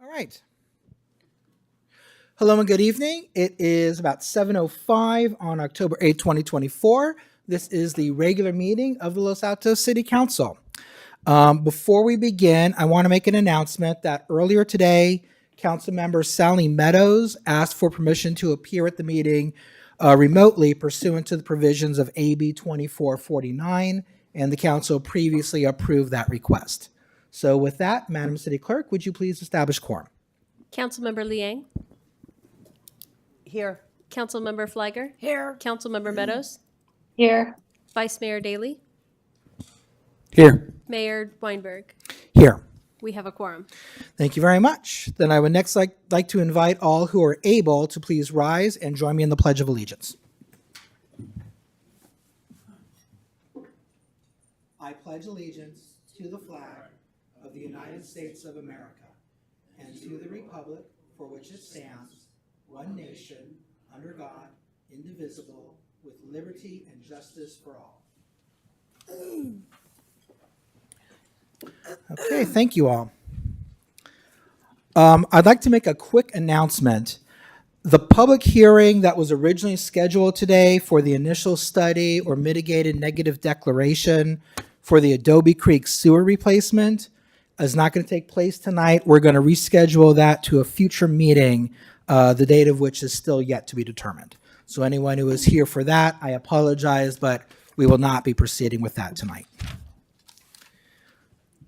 All right. Hello and good evening. It is about 7:05 on October 8th, 2024. This is the regular meeting of the Los Altos City Council. Before we begin, I want to make an announcement that earlier today, Councilmember Sally Meadows asked for permission to appear at the meeting remotely pursuant to the provisions of AB 2449, and the council previously approved that request. So with that, Madam City Clerk, would you please establish quorum? Councilmember Liang. Here. Councilmember Flagger. Here. Councilmember Meadows. Here. Vice Mayor Daley. Here. Mayor Weinberg. Here. We have a quorum. Thank you very much. Then I would next like to invite all who are able to please rise and join me in the Pledge of Allegiance. I pledge allegiance to the flag of the United States of America and to the republic for which it stands, one nation, under God, indivisible, with liberty and justice for all. Okay, thank you all. I'd like to make a quick announcement. The public hearing that was originally scheduled today for the initial study or mitigated negative declaration for the Adobe Creek sewer replacement is not going to take place tonight. We're going to reschedule that to a future meeting, the date of which is still yet to be determined. So anyone who is here for that, I apologize, but we will not be proceeding with that tonight.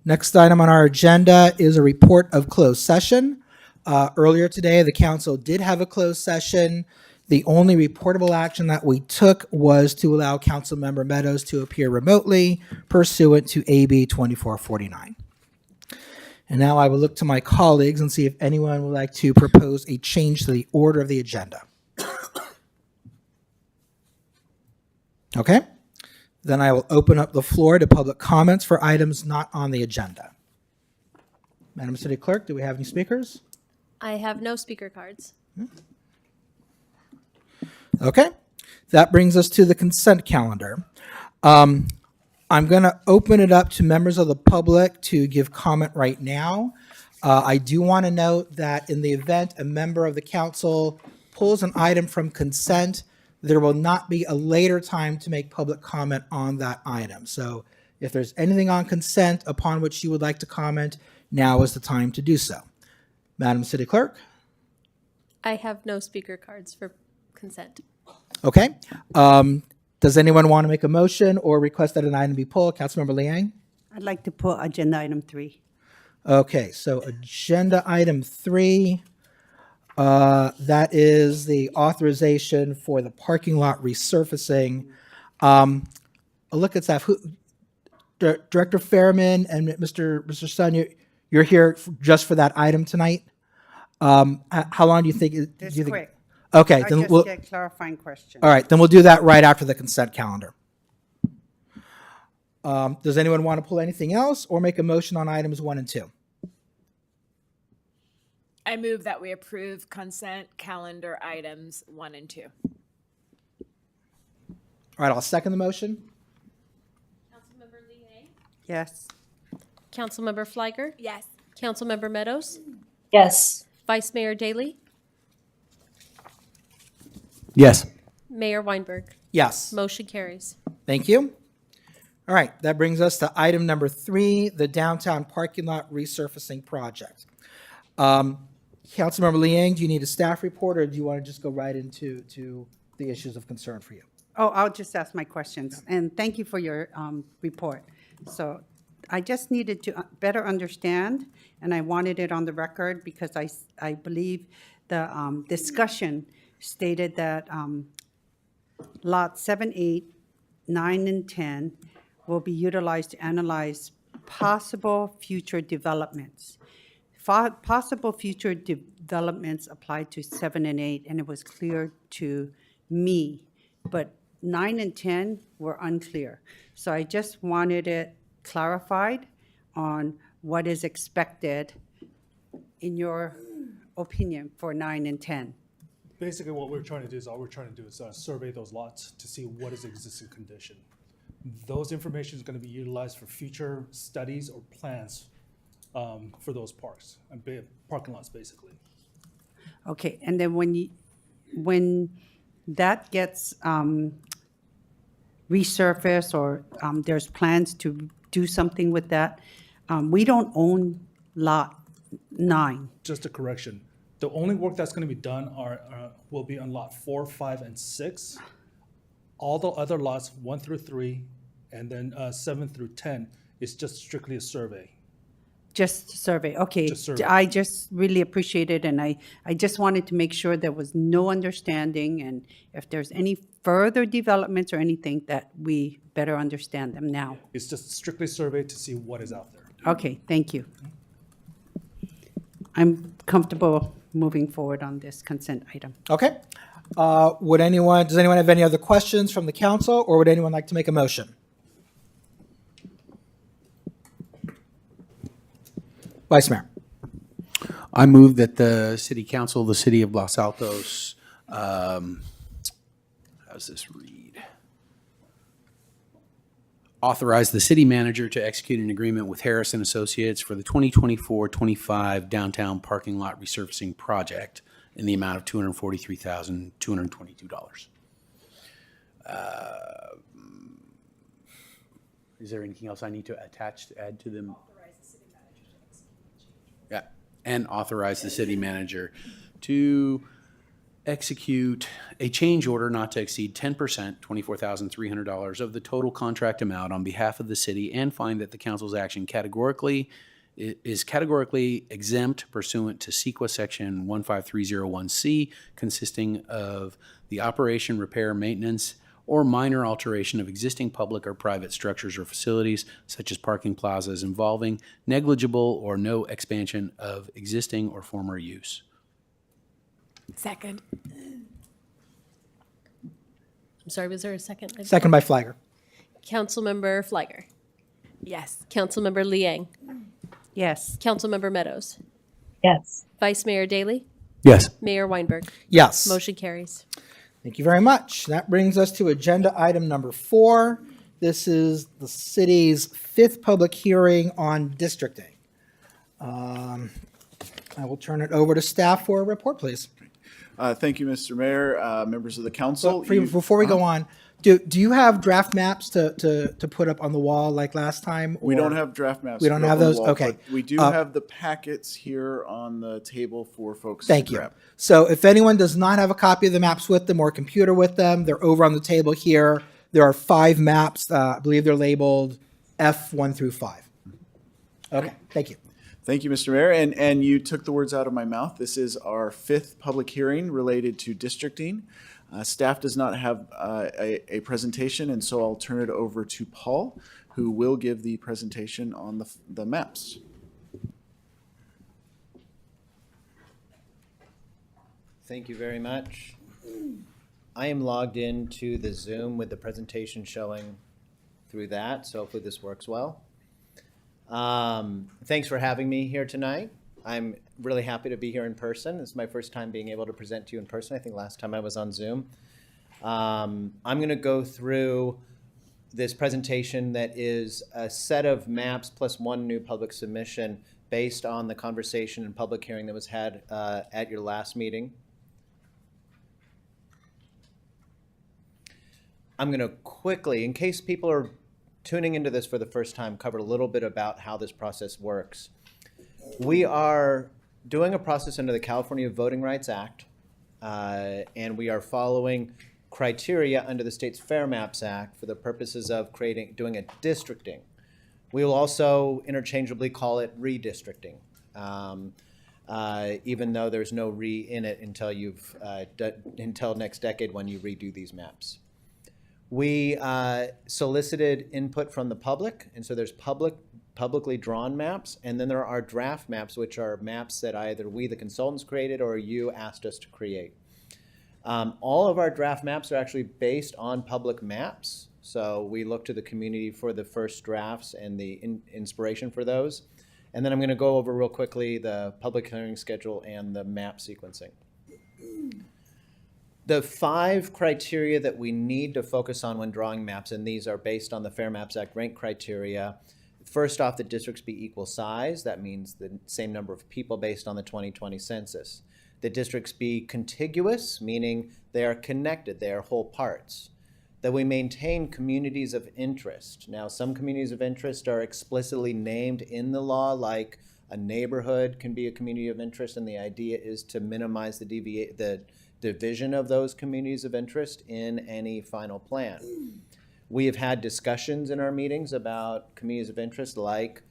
Next item on our agenda is a report of closed session. Earlier today, the council did have a closed session. The only reportable action that we took was to allow Councilmember Meadows to appear remotely pursuant to AB 2449. And now I will look to my colleagues and see if anyone would like to propose a change to the order of the agenda. Okay. Then I will open up the floor to public comments for items not on the agenda. Madam City Clerk, do we have any speakers? I have no speaker cards. Okay. That brings us to the consent calendar. I'm going to open it up to members of the public to give comment right now. I do want to note that in the event a member of the council pulls an item from consent, there will not be a later time to make public comment on that item. So if there's anything on consent upon which you would like to comment, now is the time to do so. Madam City Clerk? I have no speaker cards for consent. Okay. Does anyone want to make a motion or request that an item be pulled? Councilmember Liang? I'd like to put agenda item 3. Okay, so agenda item 3, that is the authorization for the parking lot resurfacing. A look at staff. Director Fairman and Mr. Sun, you're here just for that item tonight? How long do you think? This is quick. Okay, I then just we'll. get clarifying questions. All right, then we'll do that right after the consent calendar. Does anyone want to pull anything else or make a motion on items 1 and 2? I move that we approve consent calendar items 1 and 2. All right, I'll second the motion. Councilmember Liang. Yes. Councilmember Flagger. Yes. Councilmember Meadows. Yes. Vice Mayor Daley. Yes. Mayor Weinberg. Yes. Motion carries. Thank you. All right, that brings us to item number 3, the downtown parking lot resurfacing project. Councilmember Liang, do you need a staff report or do you want to just go right into the issues of concern for you? Oh, I'll just ask my questions. And thank you for your report. So I just needed to better understand, and I wanted it on the record because I believe the discussion stated that lots 7, 8, 9, and 10 will be utilized to analyze possible future developments. Possible future developments applied to 7 and 8, and it was clear to me, but 9 and 10 were unclear. So I just wanted it clarified on what is expected, in your opinion, for 9 and 10. Basically, what we're trying to do is survey those lots to see what is the existing condition. Those information is going to be utilized for future studies or plans for those parks, and parking lots, basically. Okay, and then when that gets resurfaced or there's plans to do something with that, we don't own Lot 9. Just a correction. The only work that's going to be done will be on lot 4, 5, and 6. All the other lots, 1 through 3, and then 7 through 10, is just strictly a survey. Just survey, okay. Just survey. I just really appreciate it, and I just wanted to make sure there was no understanding, and if there's any further developments or anything, that we better understand them now. It's just strictly survey to see what is out there. Okay, thank you. I'm comfortable moving forward on this consent item. Okay. Does anyone have any other questions from the council, or would anyone like to make a motion? Vice Mayor. I move that the City Council of the City of Los Altos, how's this read? Authorize the city manager to execute an agreement with Harris and Associates for the 2024-25 downtown parking lot resurfacing project in the amount of $243,222. Is there anything else I need to add to them? Yeah, and authorize the city manager to execute a change order not to exceed 10%, $24,300 of the total contract amount on behalf of the city, and find that the council's action is categorically exempt pursuant to CEQA Section 15301C, consisting of the operation, repair, maintenance, or minor alteration of existing public or private structures or facilities, such as parking plazas, involving negligible or no expansion of existing or former use. Second. I'm sorry, was there a second? Second by Flagger. Councilmember Flagger. Yes. Councilmember Liang. Yes, Councilmember Meadows. Yes. Vice Mayor Daley. Yes. Mayor Weinberg. Yes. Motion carries. Thank you very much. That brings us to agenda item number 4. This is the city's 5th public hearing on districting. I will turn it over to staff for a report, please. Thank you, Mr. Mayor, members of the council. Before we go on, do you have draft maps to put up on the wall like last time? We or- don't have draft maps. We don't put up have on the those? wall, Okay. but we do have the packets here on the table for folks Thank to you. grab. So if anyone does not have a copy of the maps with them or a computer with them, they're over on the table here. There are 5 maps. I believe they're labeled F1 through 5. Okay, thank you. Thank you, Mr. Mayor. And you took the words out of my mouth. This is our 5th public hearing related to districting. Staff does not have a presentation, and so I'll turn it over to Paul, who will give the presentation on the maps. Thank you very much. I am logged into the Zoom with the presentation showing through that, so hopefully this works well. Thanks for having me here tonight. I'm really happy to be here in person. This is my first time being able to present to you in person. I think last time I was on Zoom. I'm going to go through this presentation that is a set of maps plus one new public submission based on the conversation and public hearing that was had at your last meeting. I'm going to quickly, in case people are tuning into this for the first time, cover a little bit about how this process works. We are doing a process under the California Voting Rights Act, and we are following criteria under the state's Fair Maps Act for the purposes of doing a districting. We will also interchangeably call it redistricting, even though there's no re in it until until next decade when you redo these maps. We solicited input from the public, and so there's publicly drawn maps, and then there are draft maps, which are maps that either we, the consultants, created or you asked us to create. All of our draft maps are actually based on public maps, so we look to the community for the first drafts and the inspiration for those. And then I'm going to go over real quickly the public hearing schedule and the map sequencing. The 5 criteria that we need to focus on when drawing maps, and these are based on the Fair Maps Act rank criteria. First off, the districts be equal size. That means the same number of people based on the 2020 census. The districts be contiguous, meaning they are connected, they are whole parts. That we maintain communities of interest. Now, some communities of interest are explicitly named in the law, like a neighborhood can be a community of interest, and the idea is to minimize the division of those communities of interest in any final plan. We have had discussions in our meetings about communities of interest, like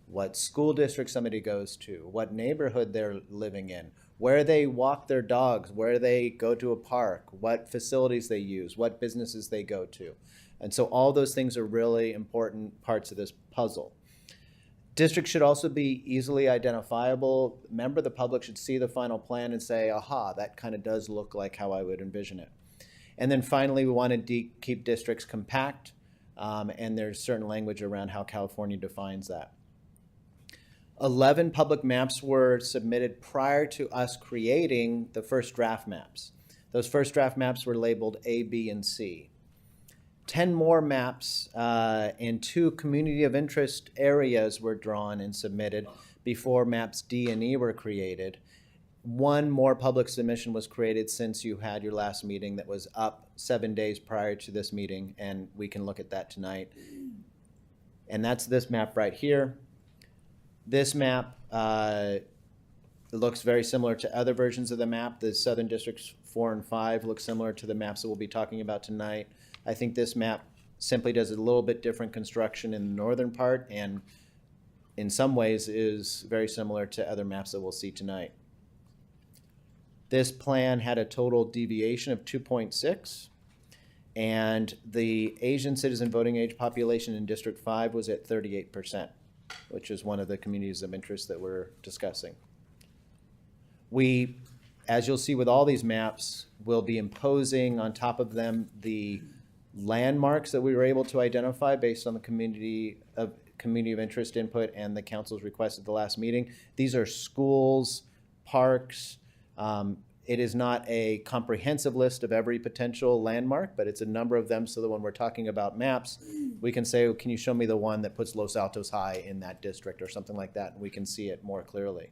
what school district somebody goes to, what neighborhood they're living in, where they walk their dogs, where they go to a park, what facilities they use, what businesses they go to. And so all those things are really important parts of this puzzle. Districts should also be easily identifiable. A member of the public should see the final plan and say, aha, that kind of does look like how I would envision it. And then finally, we want to keep districts compact, and there's certain language around how California defines that. 11 public maps were submitted prior to us creating the first draft maps. Those first draft maps were labeled A, B, and C. 10 more maps and 2 community of interest areas were drawn and submitted before maps D and E were created. 1 more public submission was created since you had your last meeting that was up 7 days prior to this meeting, and we can look at that tonight. And that's this map right here. This map looks very similar to other versions of the map. The Southern Districts 4 and 5 look similar to the maps that we'll be talking about tonight. I think this map simply does a little bit different construction in the northern part, and in some ways is very similar to other maps that we'll see tonight. This plan had a total deviation of 2.6, and the Asian citizen voting age population in District 5 was at 38%, which is one of the communities of interest that we're discussing. We, as you'll see with all these maps, will be imposing on top of them the landmarks that we were able to identify based on the community of interest input and the council's request at the last meeting. These are schools, parks. It is not a comprehensive list of every potential landmark, but it's a number of them so that when we're talking about maps, we can say, oh, can you show me the one that puts Los Altos high in that district or something like that, and we can see it more clearly.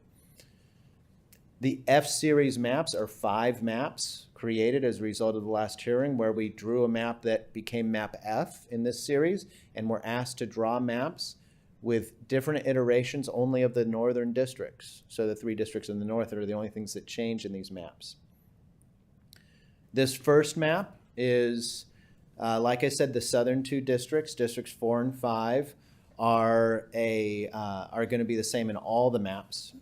The F-Series maps are 5 maps created as a result of the last hearing, where we drew a map that became map F in this series, and we're asked to draw maps with different iterations only of the northern districts. So the 3 districts in the north are the only things that change in these maps. This first map is, like I said, the southern 2 districts, districts 4 and 5, are going to be the same in all the maps.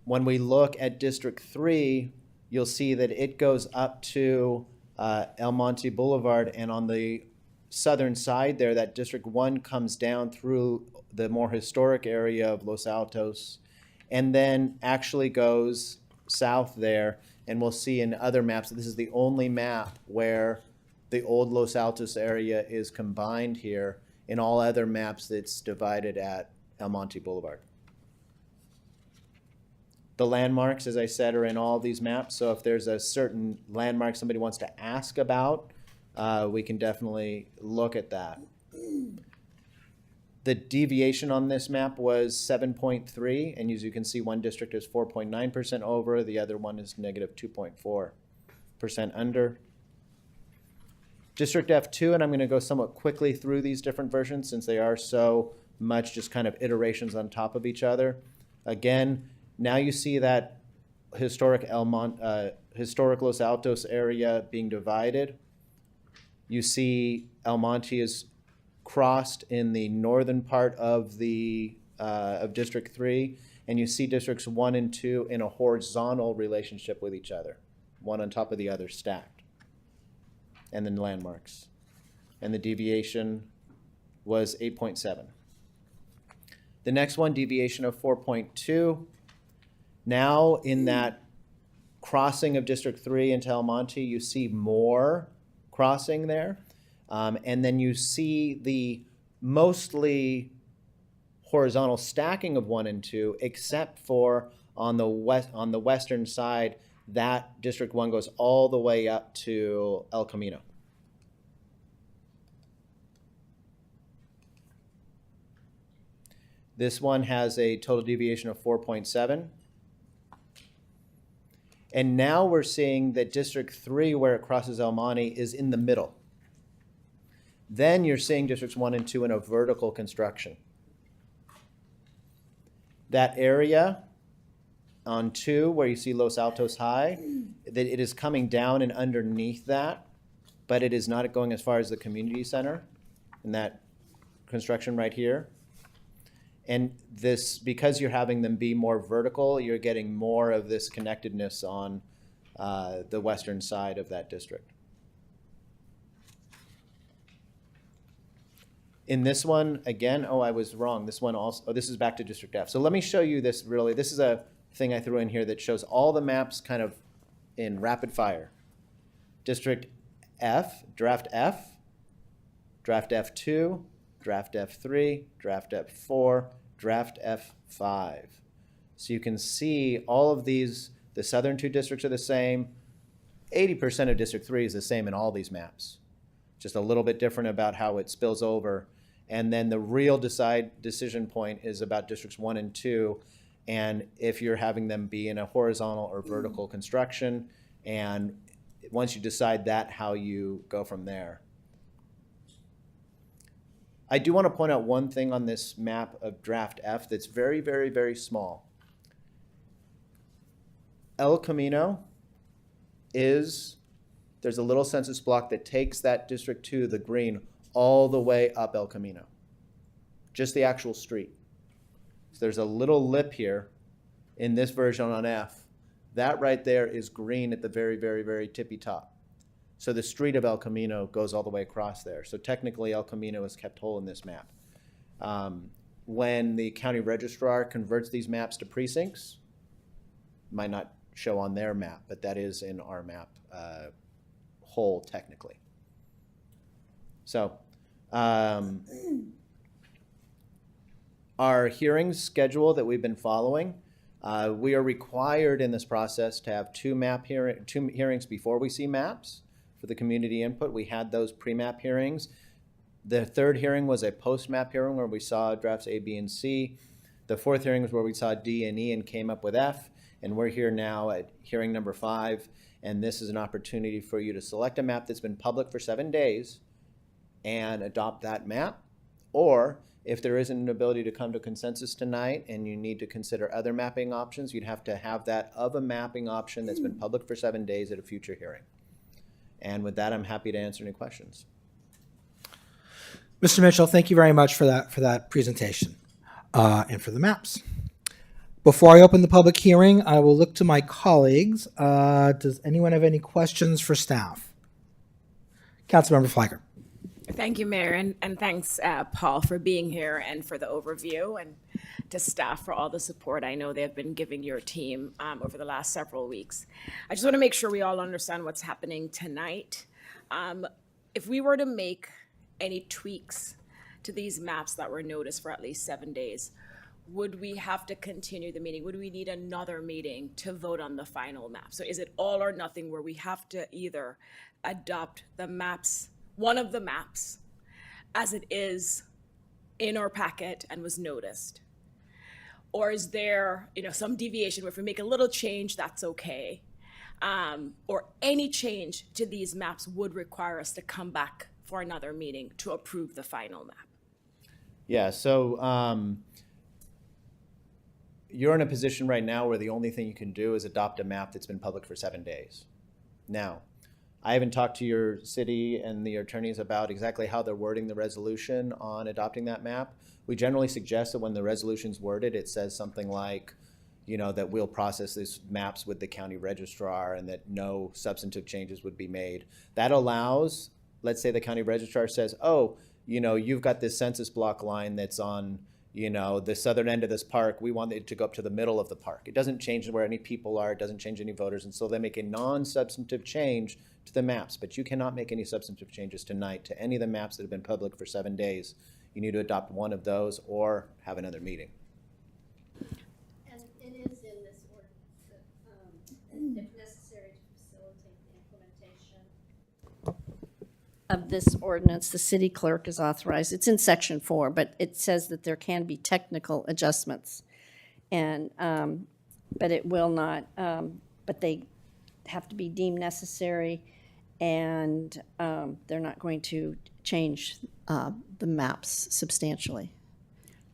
When we look at District 3, you'll see that it goes up to El Monte Boulevard, and on the southern side there, that District 1 comes down through the more historic area of Los Altos, and then actually goes south there, and we'll see in other maps that this is the only map where the old Los Altos area is combined here. In all other maps, it's divided at El Monte Boulevard. The landmarks, as I said, are in all these maps, so if there's a certain landmark somebody wants to ask about, we can definitely look at that. The deviation on this map was 7.3, and as you can see, one district is 4.9% over, the other one is negative 2.4% under. District F2, and I'm going to go somewhat quickly through these different versions since they are so much just kind of iterations on top of each other. Again, now you see that historic Los Altos area being divided. You see El Monte is crossed in the northern part of the of District 3, and you see Districts 1 and 2 in a horizontal relationship with each other, one on top of the other stacked, and then landmarks. And the deviation was 8.7. The next one, deviation of 4.2. Now in that crossing of District 3 into El Monte, you see more crossing there. And then you see the mostly horizontal stacking of 1 and 2, except for on the western side, that District 1 goes all the way up to El Camino. This one has a total deviation of 4.7. And now we're seeing that District 3, where it crosses El Monte, is in the middle. Then you're seeing Districts 1 and 2 in a vertical construction. That area on 2, where you see Los Altos High, that it is coming down and underneath that, but it is not going as far as the community center in that construction right here. And this, because you're having them be more vertical, you're getting more of this connectedness on the western side of that district. In this one, again, oh, I was wrong. This one also, oh, this is back to District F. So let me show you this really. This is a thing I threw in here that shows all the maps kind of in rapid fire. District F, Draft F, Draft F2, Draft F3, Draft F4, Draft F5. So you can see all of these, the southern 2 districts are the same. 80% of District 3 is the same in all these maps. Just a little bit different about how it spills over. And then the real decision point is about Districts 1 and 2, and if you're having them be in a horizontal or vertical construction, and once you decide that, how you go from there. I do want to point out one thing on this map of Draft F that's very, very, very small. El Camino is, there's a little census block that takes that District 2, the green, all the way up El Camino. Just the actual street. So there's a little lip here in this version on F. That right there is green at the very, very, very tippy top. So the street of El Camino goes all the way across there. So technically El Camino is kept whole in this map. When the county registrar converts these maps to precincts, might not show on their map, but that is in our map whole technically. So our hearings schedule that we've been following, we are required in this process to have two hearings before we see maps for the community input. We had those pre-map hearings. The third hearing was a post-map hearing where we saw drafts A, B, and C. The fourth hearing was where we saw D and E and came up with F. And we're here now at hearing number 5. And this is an opportunity for you to select a map that's been public for 7 days and adopt that map. Or if there isn't an ability to come to consensus tonight and you need to consider other mapping options, you'd have to have that of a mapping option that's been public for 7 days at a future hearing. And with that, I'm happy to answer any questions. Mr. Mitchell, thank you very much for that presentation and for the maps. Before I open the public hearing, I will look to my colleagues. Does anyone have any questions for staff? Councilmember Flagger. Thank you, Mayor, and thanks, Paul, for being here and for the overview, and to staff for all the support I know they have been giving your team over the last several weeks. I just want to make sure we all understand what's happening tonight. If we were to make any tweaks to these maps that were noticed for at least 7 days, would we have to continue the meeting? Would we need another meeting to vote on the final map? So is it all or nothing where we have to either adopt the maps, one of the maps, as it is in our packet and was noticed? Or is there, some deviation where if we make a little change, that's okay? Or any change to these maps would require us to come back for another meeting to approve the final map? Yeah, so you're in a position right now where the only thing you can do is adopt a map that's been public for 7 days. Now, I haven't talked to your city and the attorneys about exactly how they're wording the resolution on adopting that map. We generally suggest that when the resolution's worded, it says something like, that we'll process these maps with the county registrar and that no substantive changes would be made. That allows, let's say the county registrar says, oh, you've got this census block line that's on, the southern end of this park. We want it to go up to the middle of the park. It doesn't change where any people are. It doesn't change any voters. And so they make a non-substantive change to the maps. But you cannot make any substantive changes tonight to any of the maps that have been public for 7 days. You need to adopt one of those or have another meeting. And it is in this ordinance that, if necessary, to facilitate the implementation of this ordinance, the city clerk is authorized, it's in section 4, but it says that there can be technical adjustments. And, but it will not, but they have to be deemed necessary, and they're not going to change the maps substantially.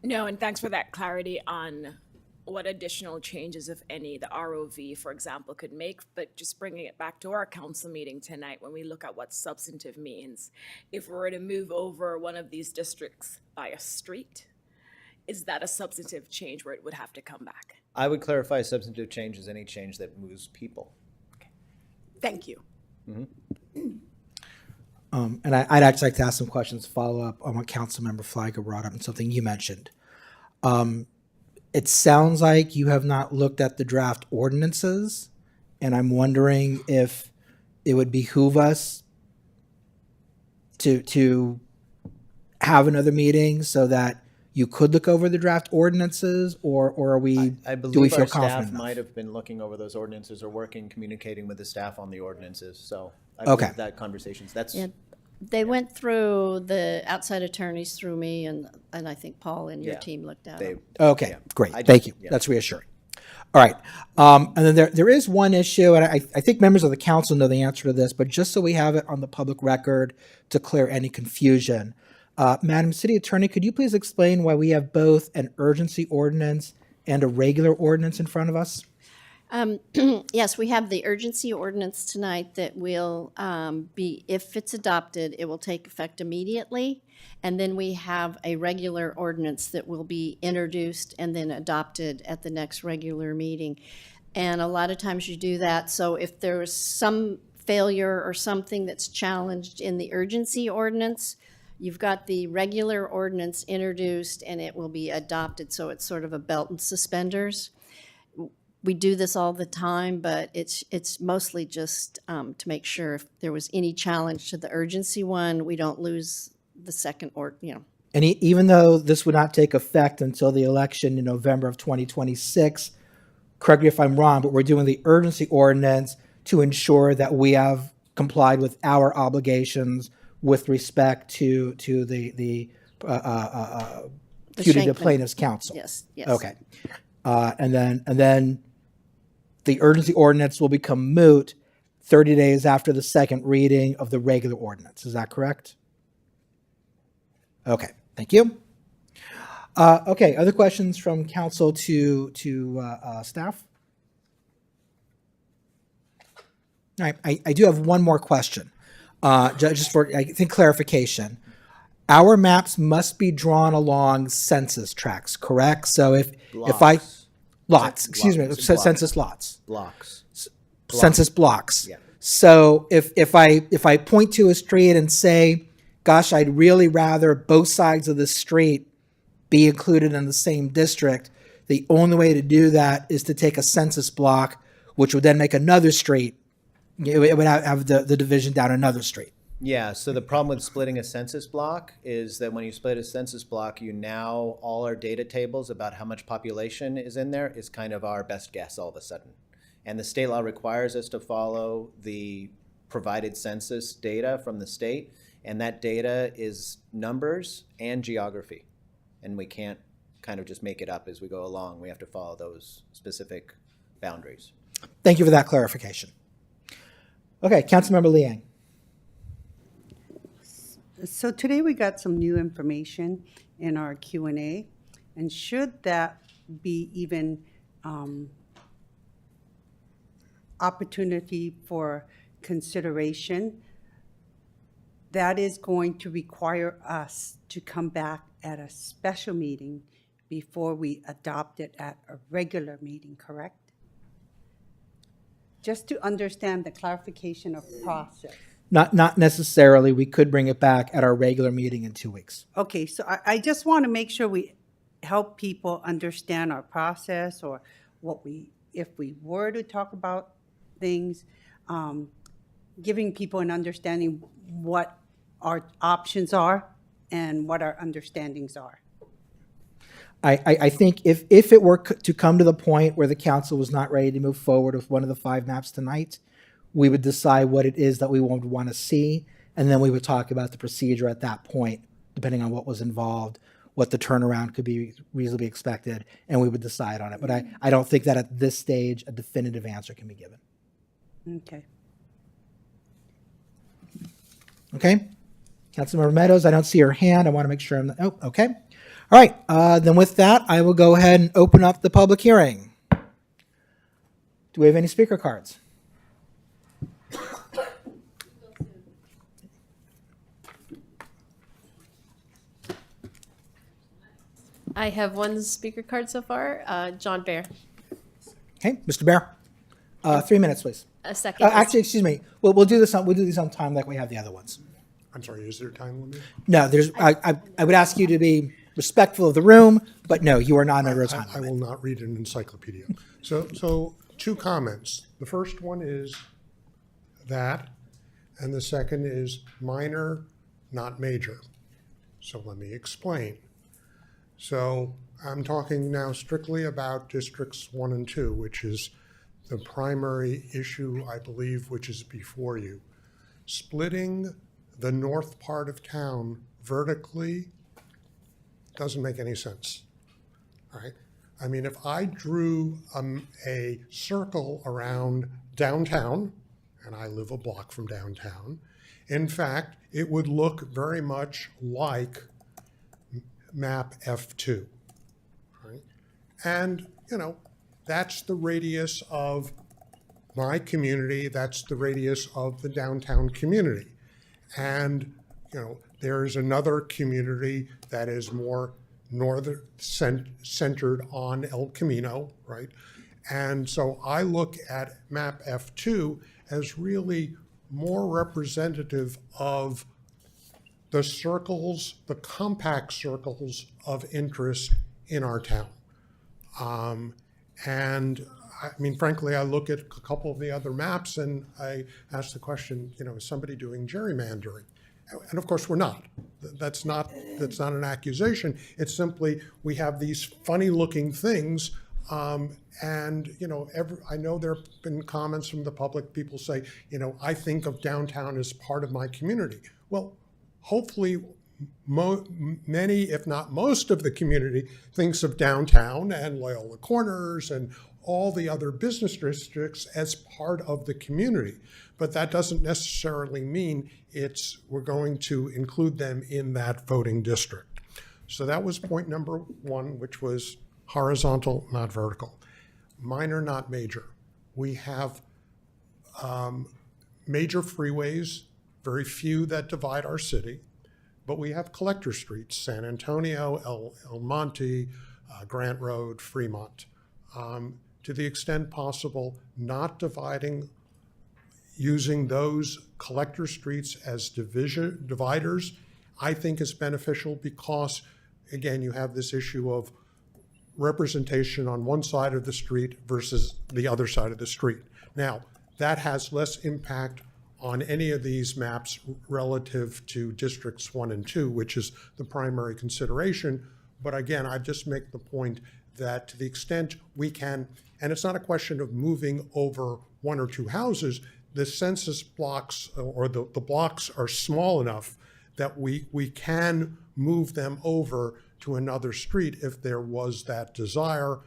No, and thanks for that clarity on what additional changes, if any, the ROV, for example, could make. But just bringing it back to our council meeting tonight, when we look at what substantive means, if we were to move over one of these districts by a street, is that a substantive change where it would have to come back? I would clarify substantive change as any change that moves people. Thank you. And I'd actually like to ask some questions, follow up on what Councilmember Flagger brought up and something you mentioned. It sounds like you have not looked at the draft ordinances, and I'm wondering if it would behoove us to have another meeting so that you could look over the draft ordinances, or are we, I do we believe feel our confident staff enough? might have been looking over those ordinances or working, communicating with the staff on the ordinances, so I Okay. believe that conversations, that's, Yeah, they went through, the outside attorneys through me, and I think Paul and your Yeah, team looked at they, them. Okay, Yeah. great. I Thank you. just- yeah. That's reassuring. All right. And then there is one issue, and I think members of the council know the answer to this, but just so we have it on the public record to clear any confusion. Madam City Attorney, could you please explain why we have both an urgency ordinance and a regular ordinance in front of us? Yes, we have the urgency ordinance tonight that will be, if it's adopted, it will take effect immediately. And then we have a regular ordinance that will be introduced and then adopted at the next regular meeting. And a lot of times you do that, so if there's some failure or something that's challenged in the urgency ordinance, you've got the regular ordinance introduced and it will be adopted, so it's sort of a belt and suspenders. We do this all the time, but it's mostly just to make sure if there was any challenge to the urgency one, we don't lose the second And even though this would not take effect until the election in November of 2026, correct me if I'm wrong, but we're doing the urgency ordinance to ensure that we have complied with our obligations with respect to the putative Shankman. plaintiffs' counsel. Yes, yes. Okay. And then the urgency ordinance will become moot 30 days after the second reading of the regular ordinance. Is that correct? Okay, thank you. Okay, other questions from council to staff? All right, I do have one more question, just for, I think, clarification. Our maps must be drawn along census tracts, correct? So if I, lots, excuse me, Blocks. census lots, blocks. census blocks. Yeah. So if I point to a street and say, gosh, I'd really rather both sides of the street be included in the same district, the only way to do that is to take a census block, which would then make another street. It would have the division down another street. Yeah, so the problem with splitting a census block is that when you split a census block, you now, all our data tables about how much population is in there is kind of our best guess all of a sudden. And the state law requires us to follow the provided census data from the state, and that data is numbers and geography. And we can't kind of just make it up as we go along. We have to follow those specific boundaries. Thank you for that clarification. Okay, Councilmember Liang. So today we got some new information in our Q&A, and should that be even opportunity for consideration, that is going to require us to come back at a special meeting before we adopt it at a regular meeting, correct? Just to understand the clarification of process. Not necessarily. We could bring it back at our regular meeting in 2 weeks. Okay, so I just want to make sure we help people understand our process, or what if we were to talk about things, giving people an understanding what our options are and what our understandings are. I think if it were to come to the point where the council was not ready to move forward with one of the 5 maps tonight, we would decide what it is that we would want to see, And then we would talk about the procedure at that point, depending on what was involved, what the turnaround could be reasonably expected, and we would decide on it. But I don't think that at this stage, a definitive answer can be given. Okay. Okay? Councilmember Meadows, I don't see her hand. I want to make sure I'm, oh, okay. All right, then with that, I will go ahead and open up the public hearing. Do we have any speaker cards? I have one speaker card so far, John Bear. Okay, Mr. Bear, 3 minutes, please. A second. Actually, excuse me. We'll do this on time like we have the other ones. I'm sorry, is there a time limit? No, there's. I would ask you to be respectful of the room, but no, you are not under a time I limit. will not read an encyclopedia. So 2 comments. The first one is that, and the second is minor, not major. So let me explain. So I'm talking now strictly about districts 1 and 2, which is the primary issue, I believe, which is before you. Splitting the north part of town vertically doesn't make any sense. All right. I mean, if I drew a circle around downtown, and I live a block from downtown, in fact, it would look very much like map F2. Right? And, that's the radius of my community. That's the radius of the downtown community. And, there is another community that is more northern centered on El Camino, right? And so I look at map F2 as really more representative of the circles, the compact circles of interest in our town. And I mean, frankly, I look at a couple of the other maps and I ask the question, is somebody doing gerrymandering? And of course, we're not. That's not an accusation. It's simply we have these funny-looking things, and I know there have been comments from the public. People say, I think of downtown as part of my community. Well, hopefully, many, if not most, of the community thinks of downtown and Loyola Corners and all the other business districts as part of the community. But that doesn't necessarily mean we're going to include them in that voting district. So that was point number 1, which was horizontal, not vertical. Minor, not major. We have major freeways, very few that divide our city, but we have collector streets, San Antonio, El Monte, Grant Road, Fremont. To the extent possible, not dividing, using those collector streets as dividers, I think is beneficial because, again, you have this issue of representation on one side of the street versus the other side of the street. Now, that has less impact on any of these maps relative to districts 1 and 2, which is the primary consideration. But again, I just make the point that to the extent we can, and it's not a question of moving over 1 or 2 houses, the census blocks or the blocks are small enough that we can move them over to another street if there was that desire.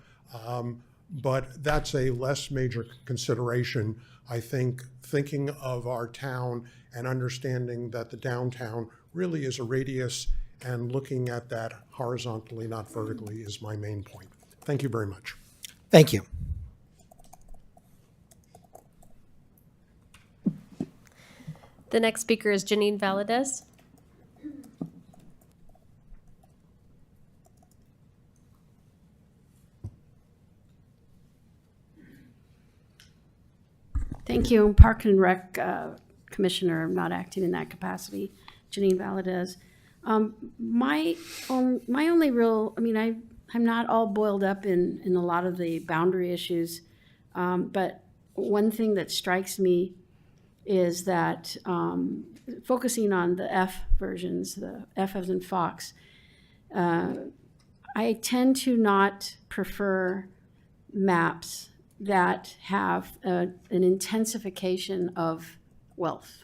But that's a less major consideration. I think thinking of our town and understanding that the downtown really is a radius and looking at that horizontally, not vertically, is my main point. Thank you very much. Thank you. The next speaker is Janine Valadez. Thank you. Park and Rec Commissioner, I'm not acting in that capacity. Janine Valadez. My only real, I'm not all boiled up in a lot of the boundary issues, but one thing that strikes me is that focusing on the F versions, the F as in Fox, I tend to not prefer maps that have an intensification of wealth.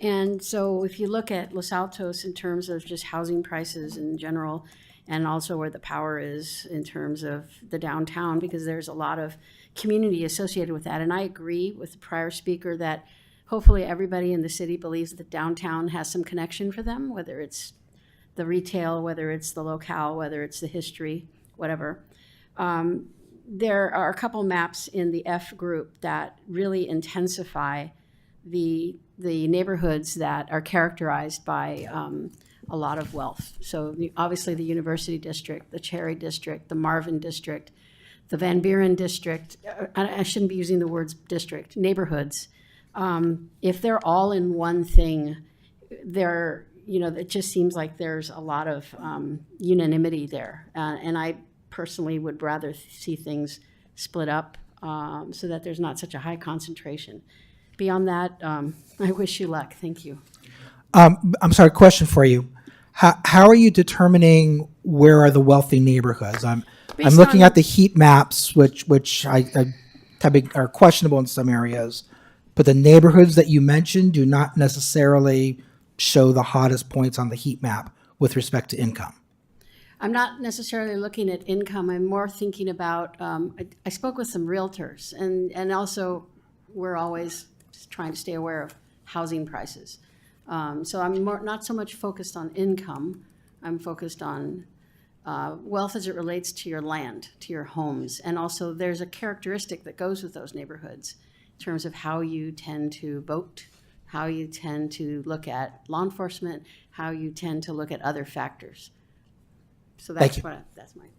And so if you look at Los Altos in terms of just housing prices in general, and also where the power is in terms of the downtown, because there's a lot of community associated with that. And I agree with the prior speaker that hopefully everybody in the city believes that downtown has some connection for them, whether it's the retail, whether it's the locale, whether it's the history, whatever. There are a couple maps in the F group that really intensify the neighborhoods that are characterized by a lot of wealth. So obviously the University District, the Cherry District, the Marvin District, the Van Buren District. I shouldn't be using the words district, neighborhoods. If they're all in one thing, it just seems like there's a lot of unanimity there. And I personally would rather see things split up so that there's not such a high concentration. Beyond that, I wish you luck. Thank you. I'm sorry, question for you. How are you determining where are the wealthy neighborhoods? I'm looking at the heat maps, which I are questionable in some areas, but the neighborhoods that you mentioned do not necessarily show the hottest points on the heat map with respect to income. I'm not necessarily looking at income. I'm more thinking about, I spoke with some realtors, and also we're always trying to stay aware of housing prices. So I'm not so much focused on income. I'm focused on wealth as it relates to your land, to your homes. And also there's a characteristic that goes with those neighborhoods in terms of how you tend to vote, how you tend to look at law enforcement, how you tend to look at other factors. So Thank you. That's mine.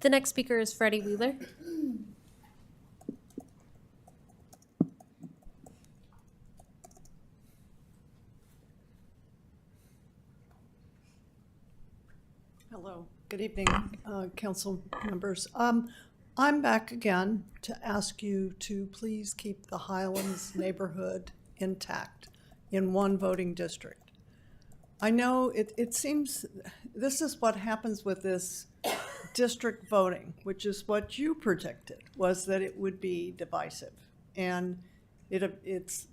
The next speaker is Freddie Wheeler. Hello, good evening, council members. I'm back again to ask you to please keep the Highlands neighborhood intact in one voting district. I know it seems this is what happens with this district voting, which is what you predicted, was that it would be divisive. And it's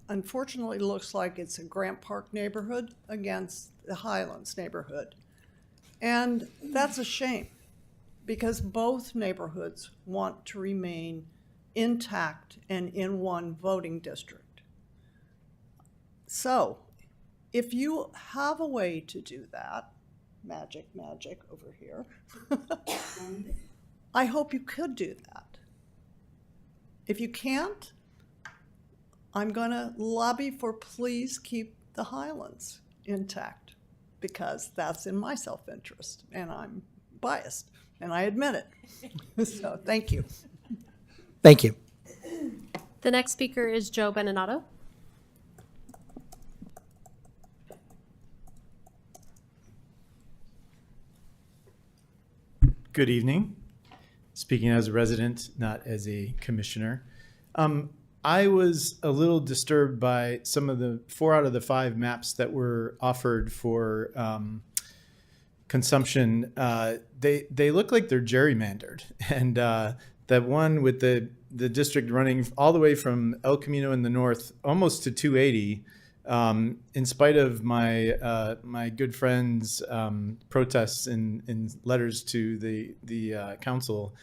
unfortunately looks like it's a Grant Park neighborhood against the Highlands neighborhood. And that's a shame, because both neighborhoods want to remain intact and in one voting district. So if you have a way to do that, magic over here, I hope you could do that. If you can't, I'm gonna lobby for please keep the Highlands intact, because that's in my self-interest, and I'm biased, and I admit it. So, thank you. Thank you. The next speaker is Joe Beninatto. Good evening. Speaking as a resident, not as a commissioner. I was a little disturbed by some of the 4 out of the 5 maps that were offered for consumption. They look like they're gerrymandered, and that one with the district running all the way from El Camino in the north almost to 280. In spite of my good friend's protests and letters to the council,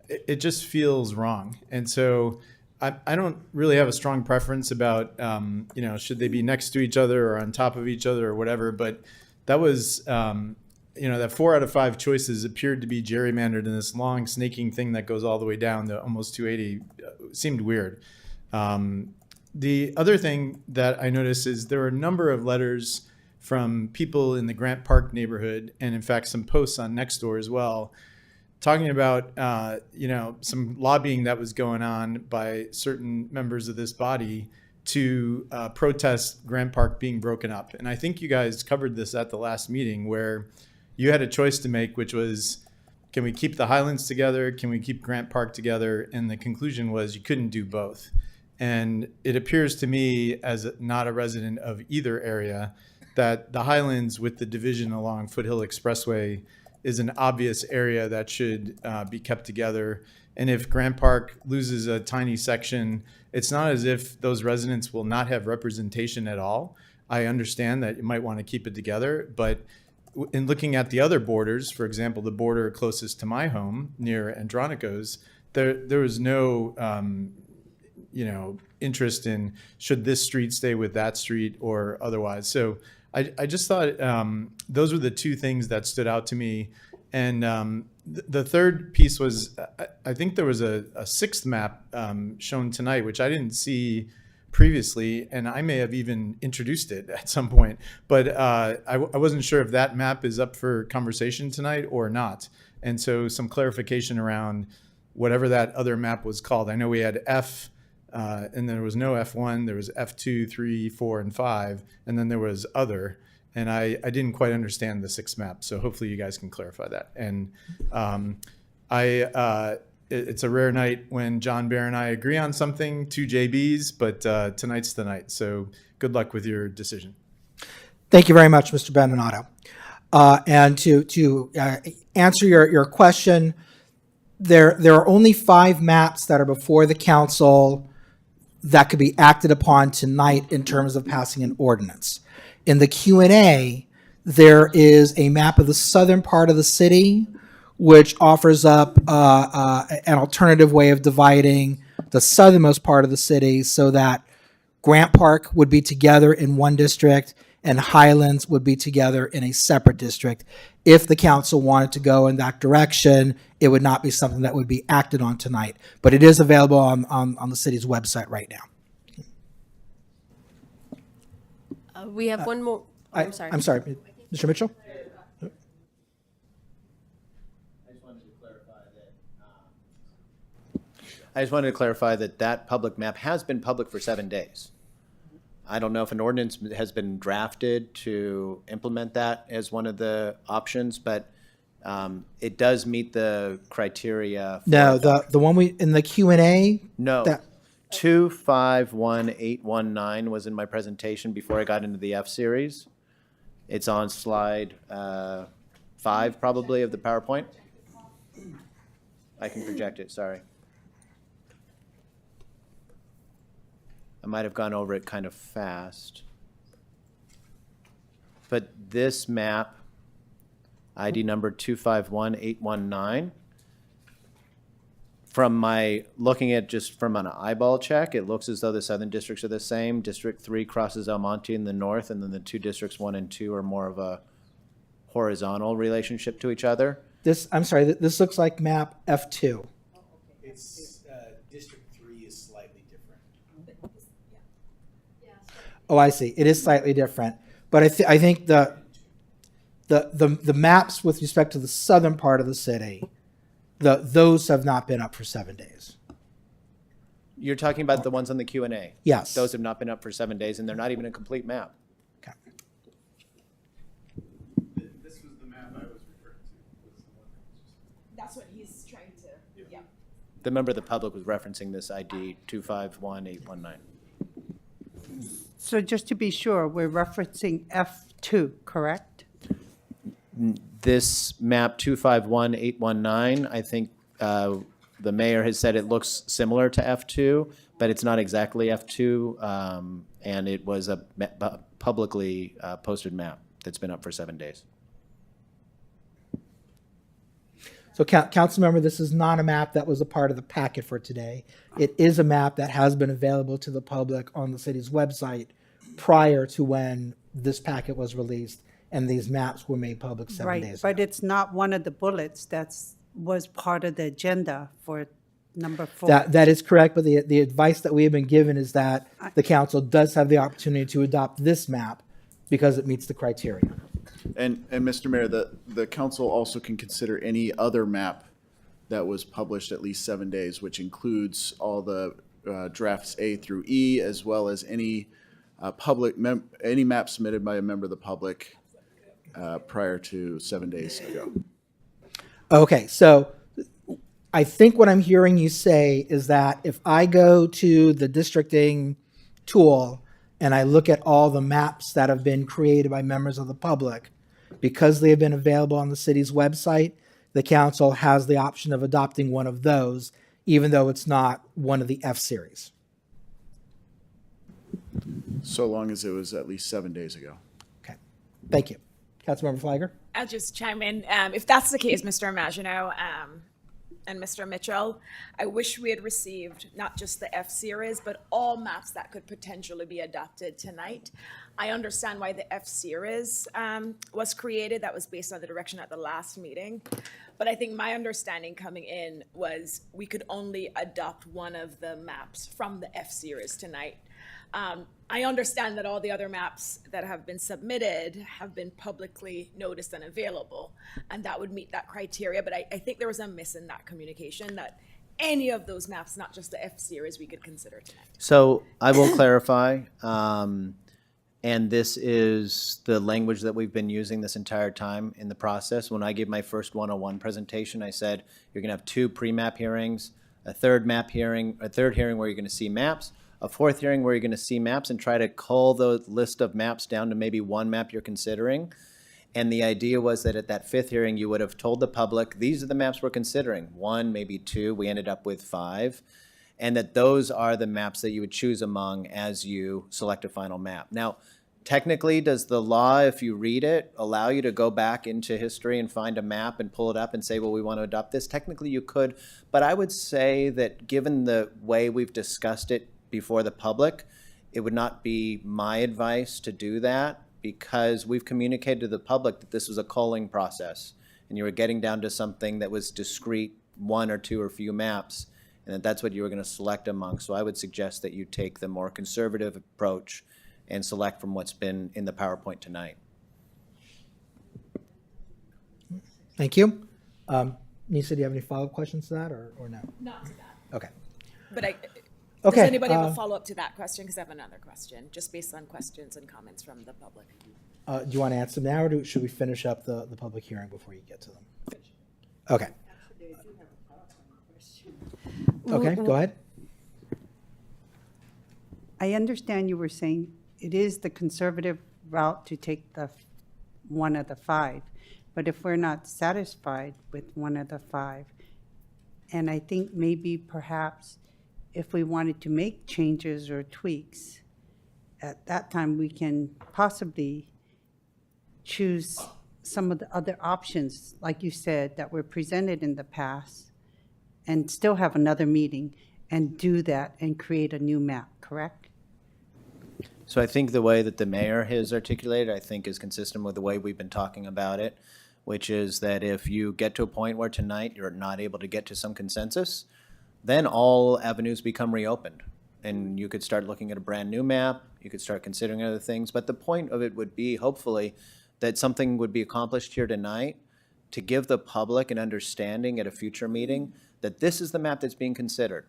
it just feels wrong. And so I don't really have a strong preference about, should they be next to each other or on top of each other or whatever. But that was, that 4 out of 5 choices appeared to be gerrymandered, in this long snaking thing that goes all the way down to almost 280 seemed weird. The other thing that I noticed is there were a number of letters from people in the Grant Park neighborhood, and in fact some posts on Nextdoor as well, talking about some lobbying that was going on by certain members of this body to protest Grant Park being broken up. And I think you guys covered this at the last meeting, where you had a choice to make, which was, can we keep the Highlands together? Can we keep Grant Park together? And the conclusion was you couldn't do both. And it appears to me, as not a resident of either area, that the Highlands, with the division along Foothill Expressway, is an obvious area that should be kept together. And if Grant Park loses a tiny section, it's not as if those residents will not have representation at all. I understand that you might want to keep it together, but in looking at the other borders, for example, the border closest to my home near Andronicos, there was no interest in should this street stay with that street or otherwise. So I just thought those were the two things that stood out to me. And the third piece was, I think there was a sixth map shown tonight, which I didn't see previously, and I may have even introduced it at some point. But I wasn't sure if that map is up for conversation tonight or not. And so some clarification around whatever that other map was called. I know we had F, and there was no F1, there was F2, 3, 4, and 5, and then there was other. And I didn't quite understand the sixth map, so hopefully you guys can clarify that. And it's a rare night when John Bear and I agree on something, 2 JBs, but tonight's the night. So good luck with your decision. Thank you very much, Mr. Bendinato. And to answer your question, there are only 5 maps that are before the council that could be acted upon tonight in terms of passing an ordinance. In the Q&A, there is a map of the southern part of the city, which offers up an alternative way of dividing the southernmost part of the city so that Grant Park would be together in one district and Highlands would be together in a separate district. If the council wanted to go in that direction, it would not be something that would be acted on tonight, but it is available on the city's website right now. We have one more. Oh, I'm sorry. I'm sorry, Mr. Mitchell? I just wanted to clarify that that public map has been public for 7 days. I don't know if an ordinance has been drafted to implement that as one of the options, but it does meet the criteria. No, the one we in the Q&A. No. That, 251819 was in my presentation before I got into the F series. It's on slide 5 probably of the PowerPoint. I can project it, sorry. I might have gone over it kind of fast. But this map, ID number 251819, from my looking at just from an eyeball check, it looks as though the southern districts are the same. District 3 crosses El Monte in the north, and then the 2 districts 1 and 2 are more of a horizontal relationship to each other. I'm sorry, this looks like map F2. It's District 3 is slightly different. Oh, I see. It is slightly different, but I think the maps with respect to the southern part of the city, those have not been up for 7 days. You're talking about the ones on the Q&A? Yes. Those have not been up for 7 days, and they're not even a complete map. Okay. This was the map I was referring to. That's what he's trying to, yeah. The member of the public was referencing this ID 251819. So just to be sure, we're referencing F2, correct? This map 251819, I think the mayor has said it looks similar to F2, but it's not exactly F2, and it was a publicly posted map that's been up for 7 days. So, council member, this is not a map that was a part of the packet for today. It is a map that has been available to the public on the city's website prior to when this packet was released and these maps were made public 7 days Right, ago. but it's not one of the bullets was part of the agenda for number 4. That is correct, but the advice that we have been given is that the council does have the opportunity to adopt this map because it meets the criteria. And Mr. Mayor, the council also can consider any other map that was published at least 7 days, which includes all the drafts A through E, as well as any any map submitted by a member of the public prior to 7 days ago. Okay, so I think what I'm hearing you say is that if I go to the districting tool and I look at all the maps that have been created by members of the public, Because they have been available on the city's website, the council has the option of adopting one of those, even though it's not one of the F series. So long as it was at least 7 days ago. Okay, thank you. Councilmember Flagger? I'll just chime in. If that's the case, Mr. Imagino and Mr. Mitchell, I wish we had received not just the F series, but all maps that could potentially be adopted tonight. I understand why the F series was created. That was based on the direction at the last meeting. But I think my understanding coming in was we could only adopt one of the maps from the F series tonight. I understand that all the other maps that have been submitted have been publicly noticed and available, and that would meet that criteria. But I think there was a miss in that communication that any of those maps, not just the F series, we could consider tonight. So I will clarify, and this is the language that we've been using this entire time in the process. When I gave my first 101 presentation, I said you're going to have 2 pre-map hearings, a third hearing where you're going to see maps, a fourth hearing where you're going to see maps, and try to cull the list of maps down to maybe one map you're considering. And the idea was that at that fifth hearing, you would have told the public, these are the maps we're considering. 1, maybe 2, we ended up with 5. And that those are the maps that you would choose among as you select a final map. Now, technically, does the law, if you read it, allow you to go back into history and find a map and pull it up and say, well, we want to adopt this? Technically, you could. But I would say that given the way we've discussed it before the public, it would not be my advice to do that, because we've communicated to the public that this was a culling process and you were getting down to something that was discrete, 1 or 2 or few maps, and that's what you were going to select among. So I would suggest that you take the more conservative approach and select from what's been in the PowerPoint tonight. Thank you. Nisa, do you have any follow-up questions to that or no? Not to that. Okay. But Okay, does anybody have a follow-up to that question? Because I have another question, just based on questions and comments from the public. Do you want to answer them now, or should we finish up the public hearing before you get to them? Okay. Okay, go ahead. I understand you were saying it is the conservative route to take one of the 5, but if we're not satisfied with one of the 5, and I think maybe perhaps if we wanted to make changes or tweaks, at that time we can possibly choose some of the other options, like you said, that were presented in the past, and still have another meeting and do that and create a new map, correct? So I think the way that the mayor has articulated, I think, is consistent with the way we've been talking about it, which is that if you get to a point where tonight you're not able to get to some consensus, then all avenues become reopened. And you could start looking at a brand new map, you could start considering other things, but the point of it would be, hopefully, that something would be accomplished here tonight to give the public an understanding at a future meeting that this is the map that's being considered.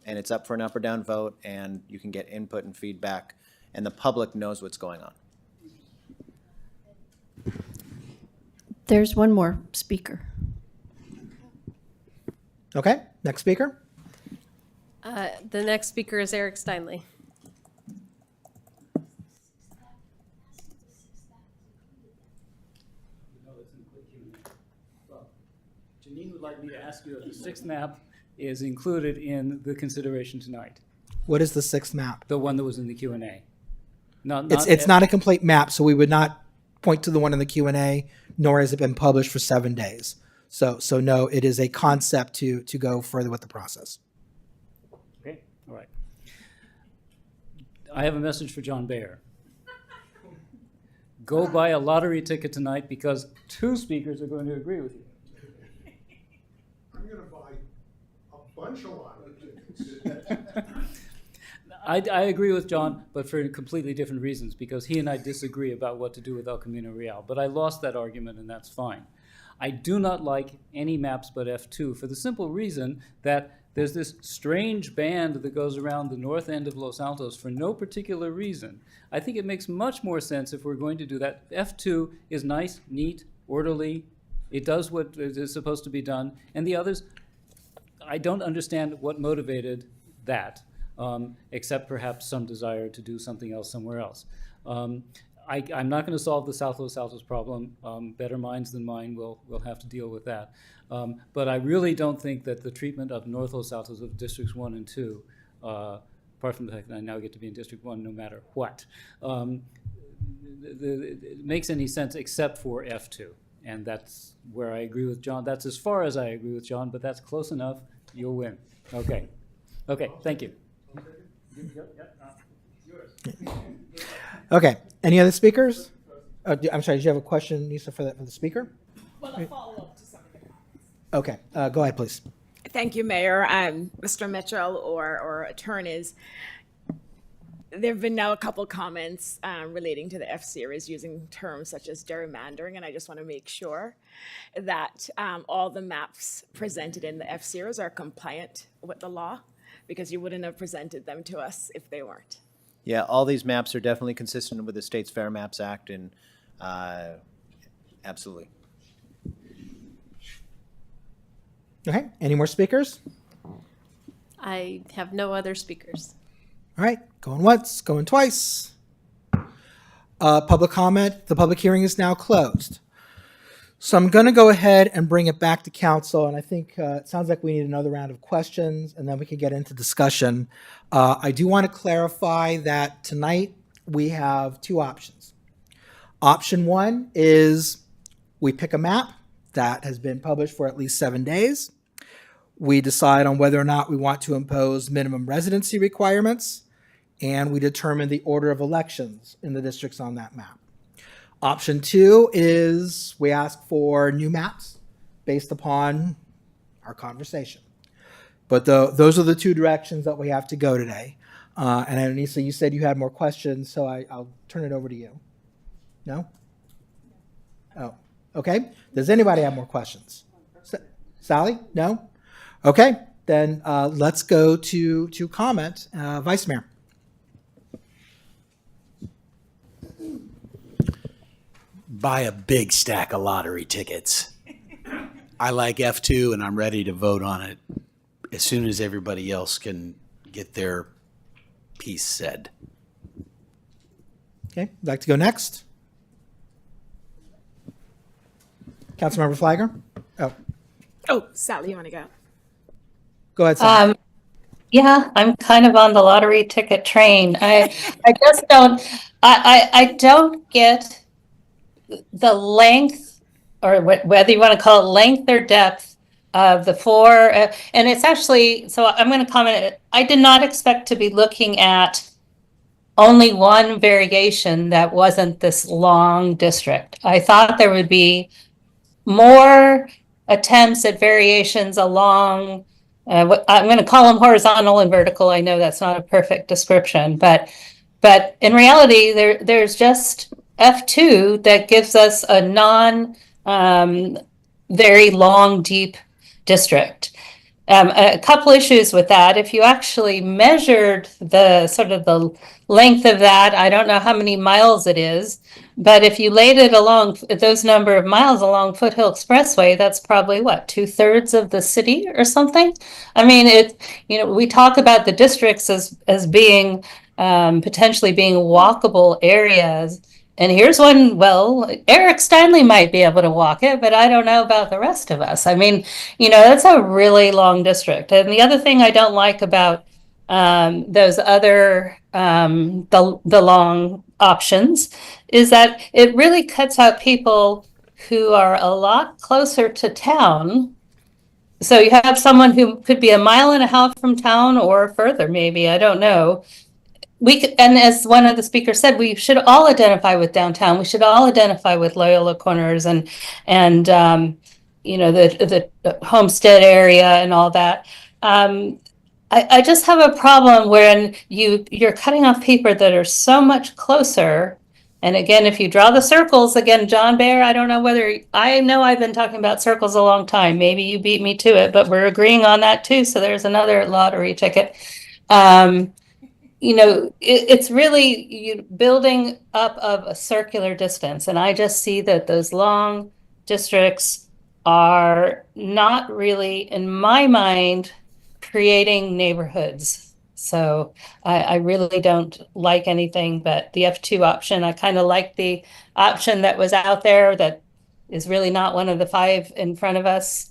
And it's up for an up or down vote, and you can get input and feedback, and the public knows what's going on. There's one more speaker. Okay, next speaker. The next speaker is Eric Steinley. Janine would like me to ask you if the 6th map is included in the consideration tonight, What is the 6th map? the one that was in the Q&A. It's not a complete map, so we would not point to the one in the Q&A, nor has it been published for 7 days. So no, it is a concept to go further with the process. Okay, all right. I have a message for John Bayer. Go buy a lottery ticket tonight, because 2 speakers are going to agree with you. I'm going to buy a bunch of lottery tickets. I agree with John, but for completely different reasons, because he and I disagree about what to do with El Camino Real. But I lost that argument, and that's fine. I do not like any maps but F2 for the simple reason that there's this strange band that goes around the north end of Los Altos for no particular reason. I think it makes much more sense if we're going to do that. F2 is nice, neat, orderly. It does what is supposed to be done. And the others, I don't understand what motivated that, except perhaps some desire to do something else somewhere else. I'm not going to solve the South Los Altos problem. Better minds than mine will have to deal with that. But I really don't think that the treatment of North Los Altos of districts 1 and 2, apart from the fact that I now get to be in District 1 no matter what, it makes any sense except for F2. And that's where I agree with John. That's as far as I agree with John, but that's close enough. You'll win. Okay. Okay, thank you. Okay, any other speakers? I'm sorry, did you have a question, Nisa, for the speaker? Well, a follow-up to some of the comments. Okay, go ahead, please. Thank you, Mayor. Mr. Mitchell or attorneys. There have been now a couple comments relating to the F-Series using terms such as gerrymandering, and I just want to make sure that all the maps presented in the F-Series are compliant with the law, because you wouldn't have presented them to us if they weren't. Yeah, all these maps are definitely consistent with the State's Fair Maps Act, and absolutely. Okay, any more speakers? I have no other speakers. All right, going once, going twice. Public comment, the public hearing is now closed. So I'm going to go ahead and bring it back to council, and I think it sounds like we need another round of questions, and then we can get into discussion. I do want to clarify that tonight we have two options. Option one is we pick a map that has been published for at least 7 days. We decide on whether or not we want to impose minimum residency requirements, and we determine the order of elections in the districts on that map. Option two is we ask for new maps based upon our conversation. But those are the two directions that we have to go today. And Anissa, you said you had more questions, so I'll turn it over to you. No? Oh, okay. Does anybody have more questions? Sally? No? Okay, then let's go to comment. Vice Mayor. Buy a big stack of lottery tickets. I like F2 and I'm ready to vote on it as soon as everybody else can get their piece said. Okay, would like to go next? Councilmember Flagger? Oh, Sally, you want to go? Go ahead, Sally. Yeah, I'm kind of on the lottery ticket train. I just don't, I don't get the length, or whether you want to call it length or depth of the four, and it's actually, so I'm going to comment, I did not expect to be looking at only one variation that wasn't this long district. I thought there would be more attempts at variations along, what I'm going to call them horizontal and vertical. I know that's not a perfect description, but in reality, there's just F2 that gives us a very long, deep district. A couple issues with that. If you actually measured the sort of the length of that, I don't know how many miles it is, but if you laid it along those number of miles along Foothill Expressway, that's probably what, 2/3 of the city or something. I mean, we talk about the districts as being potentially being walkable areas. And here's one, well, Eric Steinley might be able to walk it, but I don't know about the rest of us. I mean, that's a really long district. And the other thing I don't like about those other, the long options is that it really cuts out people who are a lot closer to town. So you have someone who could be a mile and a half from town or further, maybe, I don't know. And as one of the speakers said, we should all identify with downtown. We should all identify with Loyola Corners and the Homestead area and all that. I just have a problem when you're cutting off people that are so much closer. And again, if you draw the circles, again, John Baer, I don't know I know I've been talking about circles a long time. Maybe you beat me to it, but we're agreeing on that too. So there's another lottery ticket. It's really building up of a circular distance. And I just see that those long districts are not really, in my mind, creating neighborhoods. So I really don't like anything but the F2 option. I kind of like the option that was out there that is really not one of the five in front of us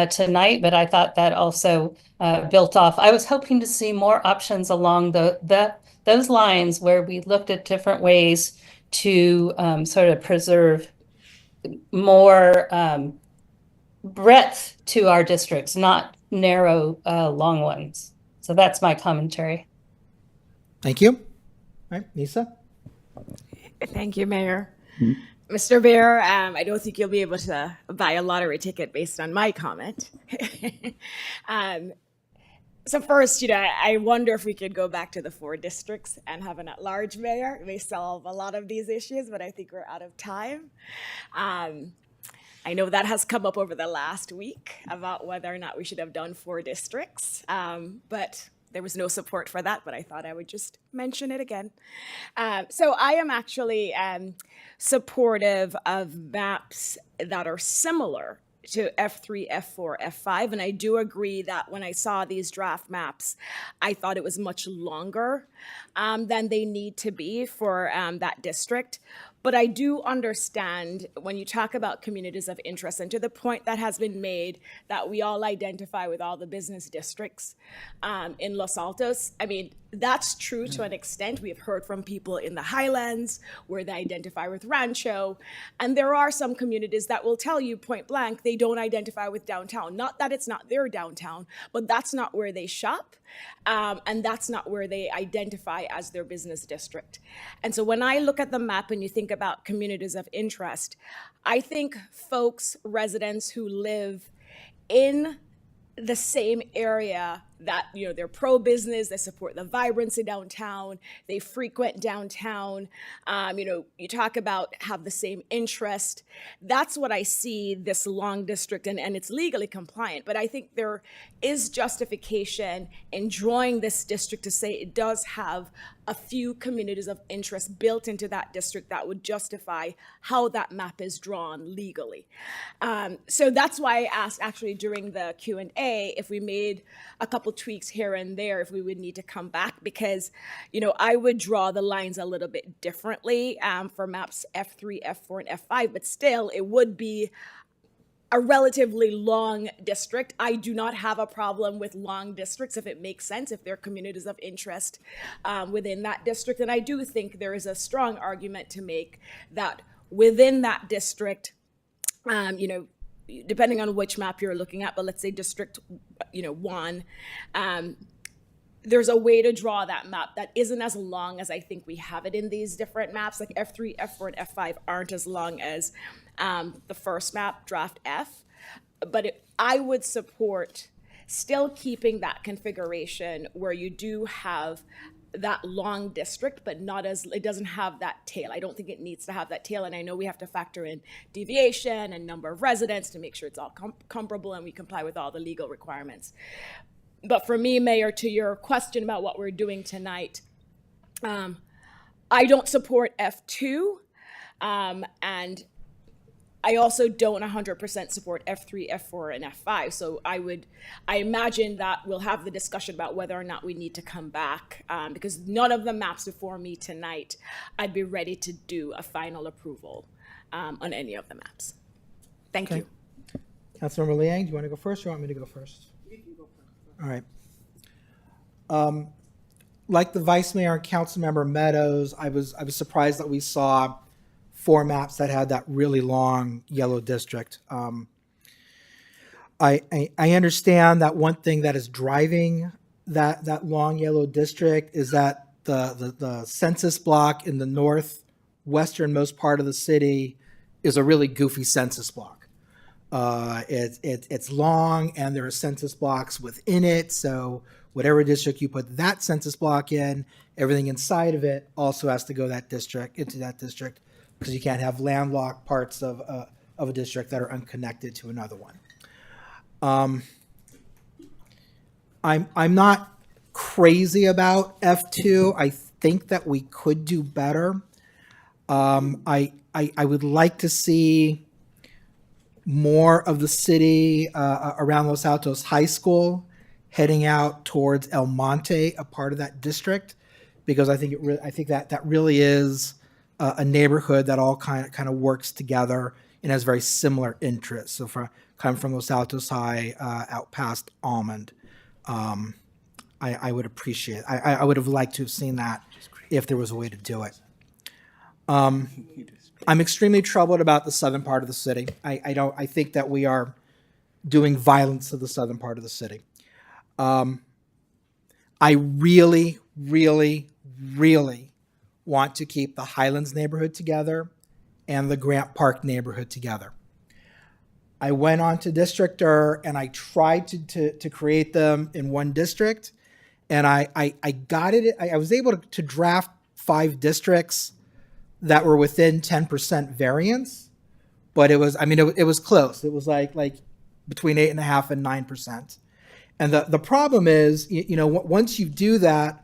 tonight, but I thought that also built off. I was hoping to see more options along those lines where we looked at different ways to sort of preserve more breadth to our districts, not narrow, long ones. So that's my commentary. Thank you. All right, Nisa? Thank you, Mayor. Mr. Bear, I don't think you'll be able to buy a lottery ticket based on my comment. So first, I wonder if we could go back to the 4 districts and have an at-large mayor. It may solve a lot of these issues, but I think we're out of time. I know that has come up over the last week about whether or not we should have done 4 districts, but there was no support for that, but I thought I would just mention it again. So I am actually supportive of maps that are similar to F3, F4, F5, and I do agree that when I saw these draft maps, I thought it was much longer than they need to be for that district. But I do understand when you talk about communities of interest, and to the point that has been made that we all identify with all the business districts in Los Altos. I mean, that's true to an extent. We have heard from people in the Highlands where they identify with Rancho. And there are some communities that will tell you point blank they don't identify with downtown. Not that it's not their downtown, but that's not where they shop. And that's not where they identify as their business district. And so when I look at the map and you think about communities of interest, I think folks, residents who live in the same area that, they're pro-business, they support the vibrancy downtown, they frequent downtown, you talk about have the same interest. That's what I see this long district, and it's legally compliant, but I think there is justification in drawing this district to say it does have a few communities of interest built into that district that would justify how that map is drawn legally. So that's why I asked actually during the Q&A if we made a couple tweaks here and there, if we would need to come back, because, I would draw the lines a little bit differently for maps F3, F4, and F5, but still it would be a relatively long district. I do not have a problem with long districts if it makes sense, if there are communities of interest within that district. And I do think there is a strong argument to make that within that district, depending on which map you're looking at, but let's say District 1, there's a way to draw that map that isn't as long as I think we have it in these different maps. Like F3, F4, and F5 aren't as long as the first map, Draft F. But I would support still keeping that configuration where you do have that long district, but it doesn't have that tail. I don't think it needs to have that tail. And I know we have to factor in deviation and number of residents to make sure it's all comparable and we comply with all the legal requirements. But for me, Mayor, to your question about what we're doing tonight, I don't support F2, and I also don't 100% support F3, F4, and F5. So I imagine that we'll have the discussion about whether or not we need to come back, because none of the maps before me tonight, I'd be ready to do a final approval on any of the maps. Thank you. Councilmember Liang, do you want to go first or you want me to go first? All right. Like the Vice Mayor and Councilmember Meadows, I was surprised that we saw 4 maps that had that really long yellow district. I understand that one thing that is driving that long yellow district is that the census block in the northwesternmost part of the city is a really goofy census block. It's long and there are census blocks within it. So whatever district you put that census block in, everything inside of it also has to go into that district, because you can't have landlocked parts of a district that are unconnected to another one. I'm not crazy about F2. I think that we could do better. I would like to see more of the city around Los Altos High School heading out towards El Monte, a part of that district, because I think I think that really is a neighborhood that all kind of works together and has very similar interests. So coming from Los Altos High out past Almond, I would appreciate. I would have liked to have seen that if there was a way to do it. I'm extremely troubled about the southern part of the city. I think that we are doing violence to the southern part of the city. I really, really, really want to keep the Highlands neighborhood together and the Grant Park neighborhood together. I went on to Districtor and I tried to create them in one district, and I got it. I was able to draft 5 districts that were within 10% variance, but it was, it was close. It was like between 8.5% and 9%. And the problem is, once you do that,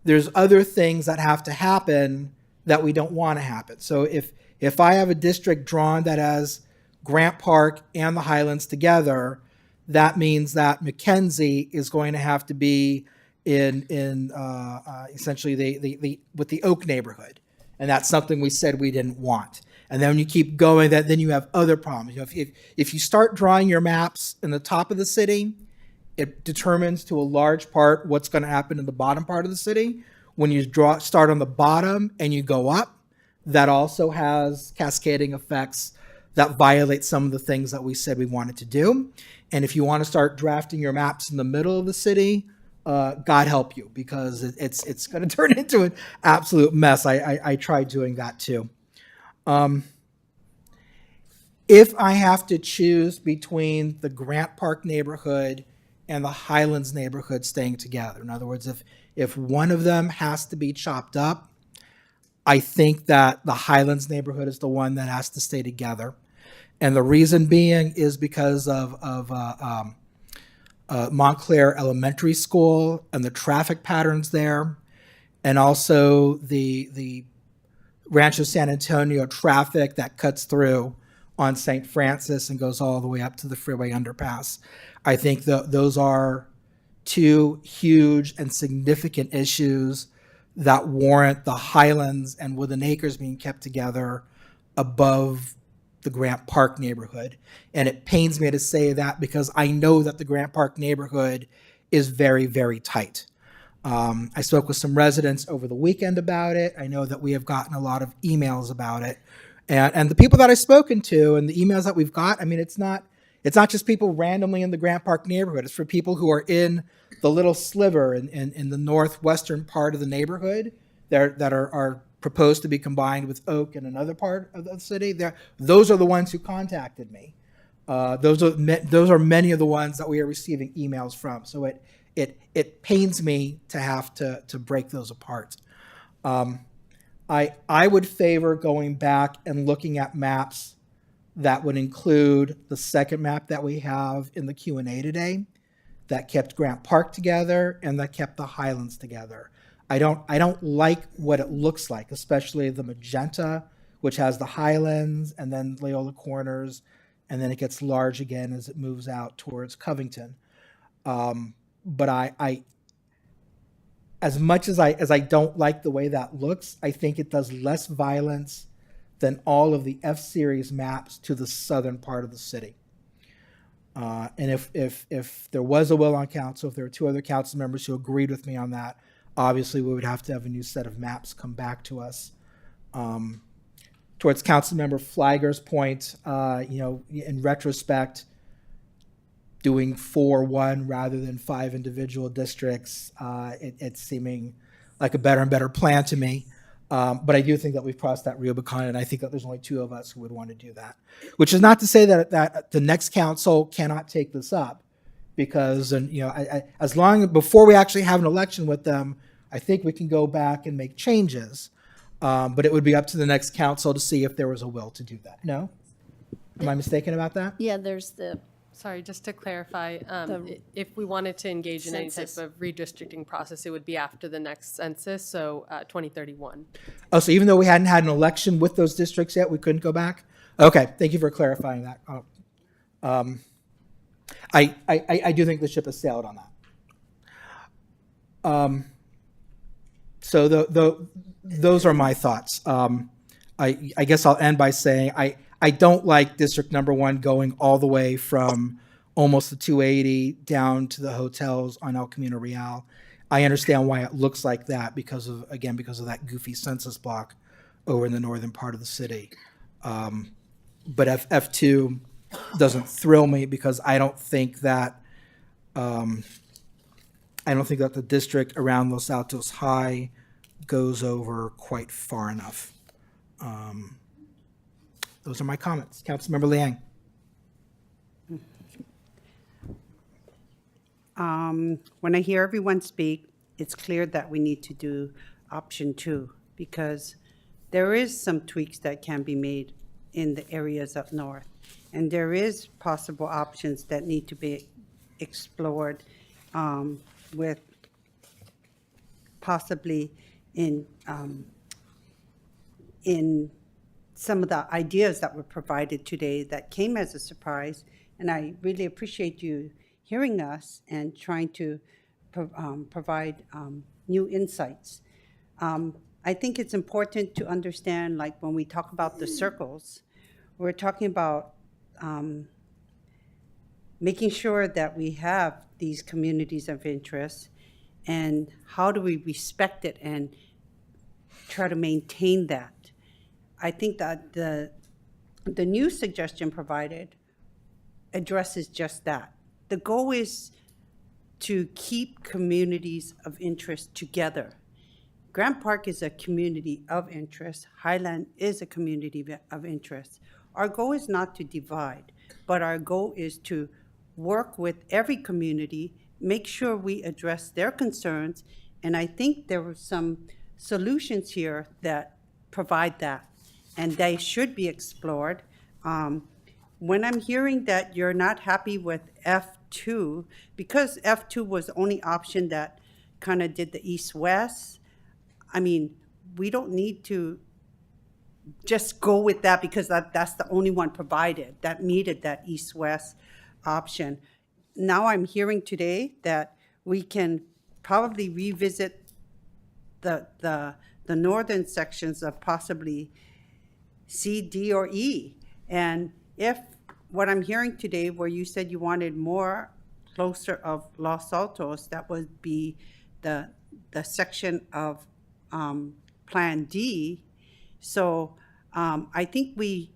there's other things that have to happen that we don't want to happen. So if I have a district drawn that has Grant Park and the Highlands together, that means that Mackenzie is going to have to be in essentially the with the Oak neighborhood, and that's something we said we didn't want. And then when you keep going, then you have other problems. If you start drawing your maps in the top of the city, it determines to a large part what's going to happen in the bottom part of the city. When you start on the bottom and you go up, that also has cascading effects that violate some of the things that we said we wanted to do. And if you want to start drafting your maps in the middle of the city, God help you, because it's going to turn into an absolute mess. I tried doing that too. If I have to choose between the Grant Park neighborhood and the Highlands neighborhood staying together, in other words, if one of them has to be chopped up, I think that the Highlands neighborhood is the one that has to stay together. And the reason being is because of Montclair Elementary School and the traffic patterns there, and also the Rancho San Antonio traffic that cuts through on St. Francis and goes all the way up to the freeway underpass. I think those are 2 huge and significant issues that warrant the Highlands and Woodland Acres being kept together above the Grant Park neighborhood. And it pains me to say that because I know that the Grant Park neighborhood is very, very tight. I spoke with some residents over the weekend about it. I know that we have gotten a lot of emails about it. And the people that I've spoken to and the emails that we've got, it's not just people randomly in the Grant Park neighborhood. It's for people who are in the little sliver in the northwestern part of the neighborhood that are proposed to be combined with Oak and another part of the city. Those are the ones who contacted me. Those are many of the ones that we are receiving emails from. So it pains me to have to break those apart. I would favor going back and looking at maps that would include the second map that we have in the Q&A today, that kept Grant Park together and that kept the Highlands together. I don't like what it looks like, especially the magenta, which has the Highlands and then Loyola Corners, and then it gets large again as it moves out towards Covington. But I as much as I don't like the way that looks, I think it does less violence than all of the F-Series maps to the southern part of the city. And if there was a will on council, if there were 2 other council members who agreed with me on that, obviously we would have to have a new set of maps come back to us. Towards Councilmember Flagger's point, in retrospect, doing 4-1 rather than 5 individual districts, it's seeming like a better and better plan to me. But I do think that we've crossed that Rubicon, and I think that there's only 2 of us who would want to do that. Which is not to say that the next council cannot take this up, because as long before we actually have an election with them, I think we can go back and make changes. But it would be up to the next council to see if there was a will to do that. No? Am I mistaken about that? Yeah, there's the Sorry, just to clarify, if we wanted to engage in any type Census. of redistricting process, it would be after the next census, so 2031. Oh, so even though we hadn't had an election with those districts yet, we couldn't go back? Okay, thank you for clarifying that. I do think the ship has sailed on that. So those are my thoughts. I guess I'll end by saying I don't like District Number 1 going all the way from almost the 280 down to the hotels on El Camino Real. I understand why it looks like that because of that goofy census block over in the northern part of the city. But F2 doesn't thrill me because I don't think that the district around Los Altos High goes over quite far enough. Those are my comments. Councilmember Liang. When I hear everyone speak, it's clear that we need to do option 2 because there is some tweaks that can be made in the areas up north. And there is possible options that need to be explored with possibly in some of the ideas that were provided today that came as a surprise. And I really appreciate you hearing us and trying to provide new insights. I think it's important to understand, like when we talk about the circles, we're talking about making sure that we have these communities of interest and how do we respect it and try to maintain that. I think that the new suggestion provided addresses just that. The goal is to keep communities of interest together. Grant Park is a community of interest. Highland is a community of interest. Our goal is not to divide, but our goal is to work with every community, make sure we address their concerns, and I think there were some solutions here that provide that, and they should be explored. When I'm hearing that you're not happy with F2, because F2 was the only option that kind of did the east-west, I mean, we don't need to just go with that because that's the only one provided that needed that east-west option. Now I'm hearing today that we can probably revisit the northern sections of possibly C, D, or E. And if what I'm hearing today, where you said you wanted more closer of Los Altos, that would be the section of Plan D. So I think we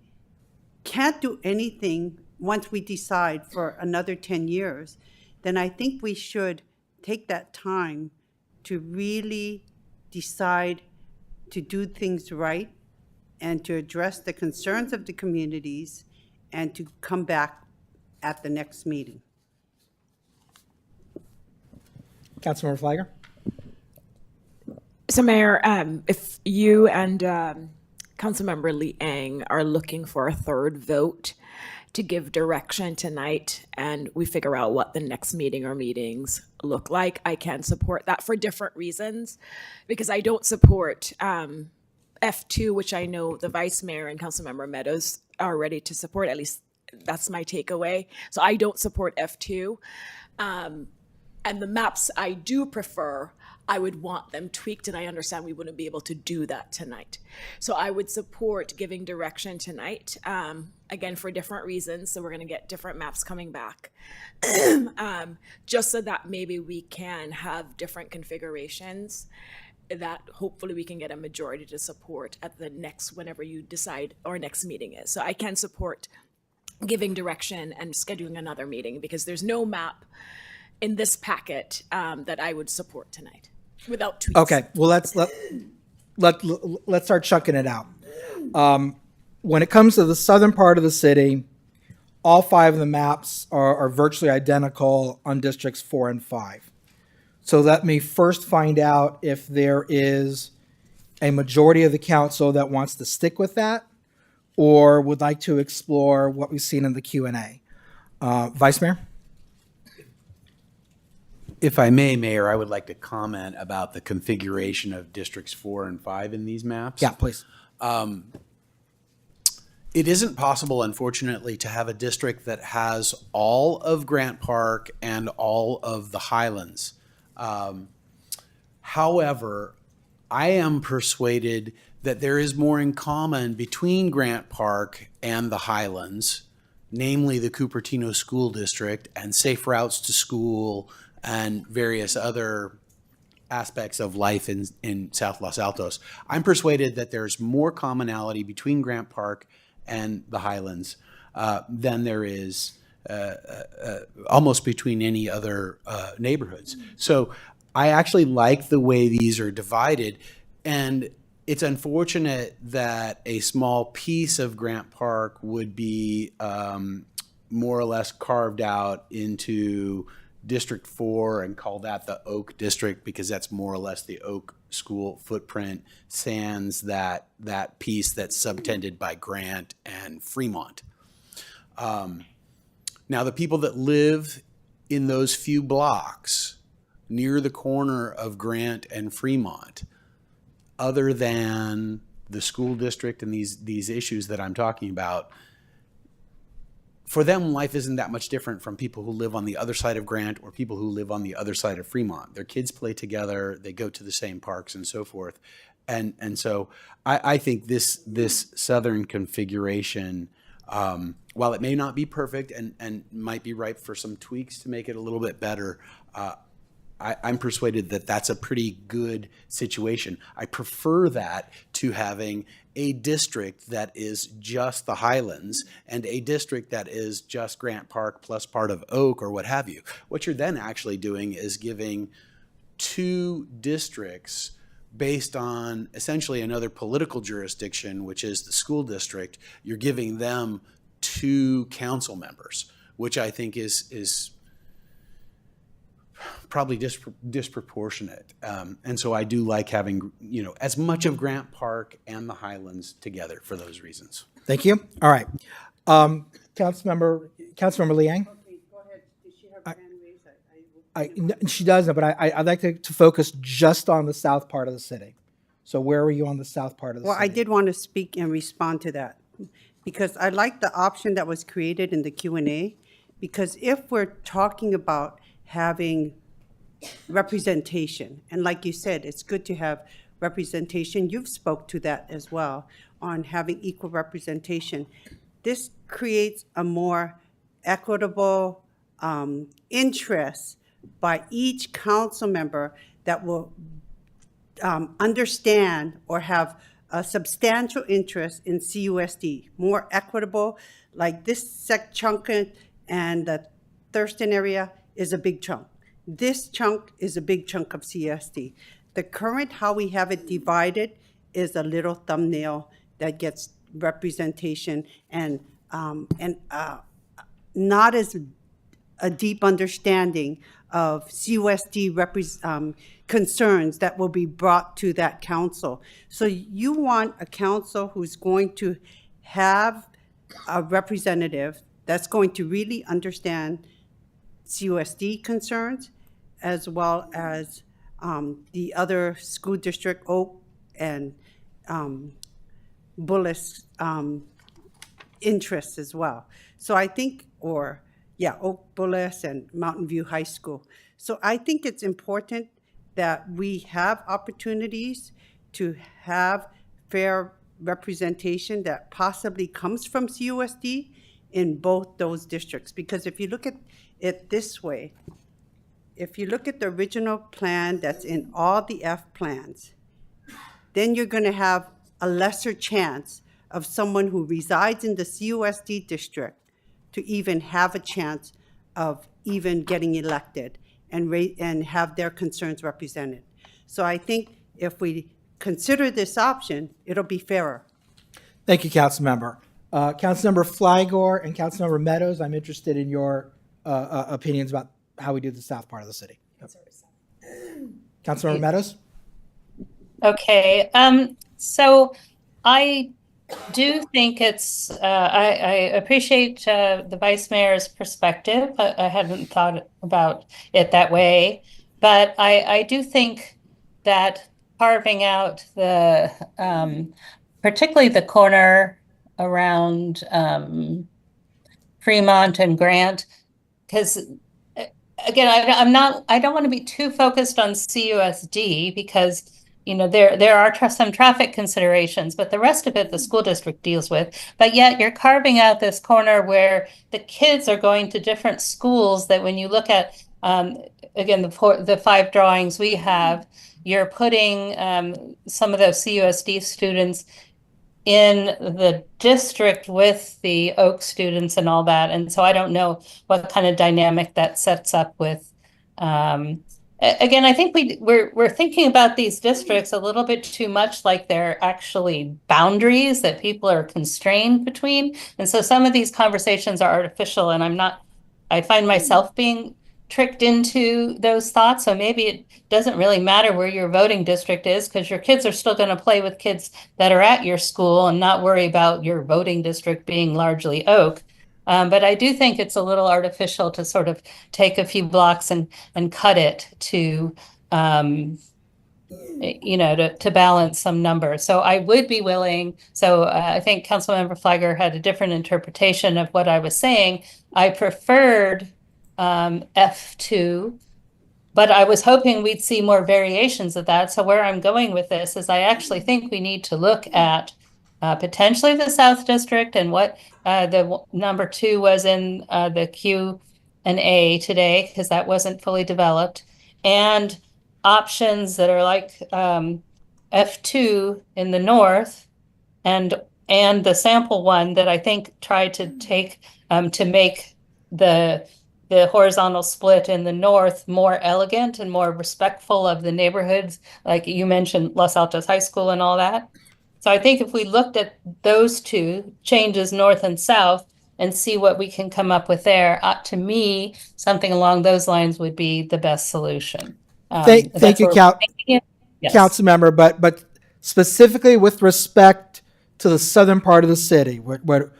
can't do anything once we decide for another 10 years. Then I think we should take that time to really decide to do things right and to address the concerns of the communities and to come back at the next meeting. Councilmember Flagger. So Mayor, if you and Councilmember Liang are looking for a third vote to give direction tonight and we figure out what the next meeting or meetings look like, I can support that for different reasons, because I don't support F2, which I know the Vice Mayor and Councilmember Meadows are ready to support. At least that's my takeaway. So I don't support F2. And the maps I do prefer, I would want them tweaked, and I understand we wouldn't be able to do that tonight. So I would support giving direction tonight, again, for different reasons. So we're going to get different maps coming back, just so that maybe we can have different configurations that hopefully we can get a majority to support at the next, whenever you decide our next meeting is. So I can support giving direction and scheduling another meeting, because there's no map in this packet that I would support tonight without tweaks. Okay, well, let's start chunking it out. When it comes to the southern part of the city, all 5 of the maps are virtually identical on districts 4 and 5. So let me first find out if there is a majority of the council that wants to stick with that or would like to explore what we've seen in the Q&A. Vice Mayor? If I may, Mayor, I would like to comment about the configuration of districts 4 and 5 in these maps. Yeah, please. It isn't possible, unfortunately, to have a district that has all of Grant Park and all of the Highlands. However, I am persuaded that there is more in common between Grant Park and the Highlands, namely the Cupertino School District and safe routes to school and various other aspects of life in South Los Altos. I'm persuaded that there's more commonality between Grant Park and the Highlands than there is almost between any other neighborhoods. So I actually like the way these are divided, and it's unfortunate that a small piece of Grant Park would be more or less carved out into District 4 and call that the Oak District, because that's more or less the Oak School footprint, sans that piece that's subtended by Grant and Fremont. Now, the people that live in those few blocks near the corner of Grant and Fremont, other than the school district and these issues that I'm talking about, for them, life isn't that much different from people who live on the other side of Grant or people who live on the other side of Fremont. Their kids play together, they go to the same parks and so forth. And so I think this southern configuration, while it may not be perfect and might be ripe for some tweaks to make it a little bit better, I'm persuaded that that's a pretty good situation. I prefer that to having a district that is just the Highlands and a district that is just Grant Park plus part of Oak or what have you. What you're then actually doing is giving two districts based on essentially another political jurisdiction, which is the school district. You're giving them two council members, which I think is probably disproportionate. And so I do like having, as much of Grant Park and the Highlands together for those reasons. Thank you. All right. Councilmember Liang? Go ahead. Did she have her hand raised? She doesn't, but I'd like to focus just on the south part of the city. So where were you on the south part of the Well, city? I did want to speak and respond to that, because I like the option that was created in the Q&A, because if we're talking about having representation, and like you said, it's good to have representation. You've spoke to that as well, on having equal representation. This creates a more equitable interest by each council member that will understand or have a substantial interest in CUSD, more equitable, like this chunk and the Thurston area is a big chunk. This chunk is a big chunk of CSD. The current, how we have it divided, is a little thumbnail that gets representation and not as a deep understanding of CUSD concerns that will be brought to that council. So you want a council who's going to have a representative that's going to really understand CUSD concerns, as well as the other school district, Oak and Bullis interests as well. So I think, Oak, Bullis, and Mountain View High School. So I think it's important that we have opportunities to have fair representation that possibly comes from CUSD in both those districts. Because if you look at it this way, if you look at the original plan that's in all the F plans, then you're going to have a lesser chance of someone who resides in the CUSD district to even have a chance of even getting elected and have their concerns represented. So I think if we consider this option, it'll be fairer. Thank you, Councilmember. Councilmember Flygore and Councilmember Meadows, I'm interested in your opinions about how we do the south part of the city. Councilmember Meadows? Okay, so I do think I appreciate the Vice Mayor's perspective. I hadn't thought about it that way, but I do think that carving out particularly the corner around Fremont and Grant, because again, I don't want to be too focused on CUSD because, you know, there are some traffic considerations, but the rest of it, the school district deals with. But yet you're carving out this corner where the kids are going to different schools that when you look at, again, the 5 drawings we have, you're putting some of those CUSD students in the district with the Oak students and all that. And so I don't know what kind of dynamic that sets up with. Again, I think we're thinking about these districts a little bit too much like they're actually boundaries that people are constrained between. And so some of these conversations are artificial, and I find myself being tricked into those thoughts. So maybe it doesn't really matter where your voting district is because your kids are still going to play with kids that are at your school and not worry about your voting district being largely Oak. But I do think it's a little artificial to sort of take a few blocks and cut it to, you know, to balance some numbers. So I would be willing. So I think Councilmember Flagger had a different interpretation of what I was saying. I preferred F2, but I was hoping we'd see more variations of that. So where I'm going with this is I actually think we need to look at potentially the South District and what the number 2 was in the Q and A today, because that wasn't fully developed, and options that are like F2 in the north and the sample one that I think tried to take to make the horizontal split in the north more elegant and more respectful of the neighborhoods, like you mentioned Los Altos High School and all that. So I think if we looked at those 2 changes, north and south, and see what we can come up with there, to me, something along those lines would be the best solution. Thank you, Yes. Council Member, but specifically with respect to the southern part of the city, what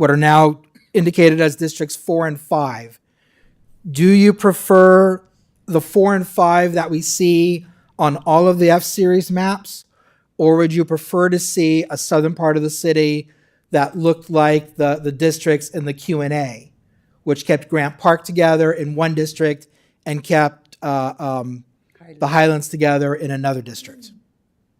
are now indicated as districts 4 and 5, do you prefer the 4 and 5 that we see on all of the F-Series maps? Or would you prefer to see a southern part of the city that looked like the districts in the Q&A, which kept Grant Park together in one district and kept the Highlands together in another district?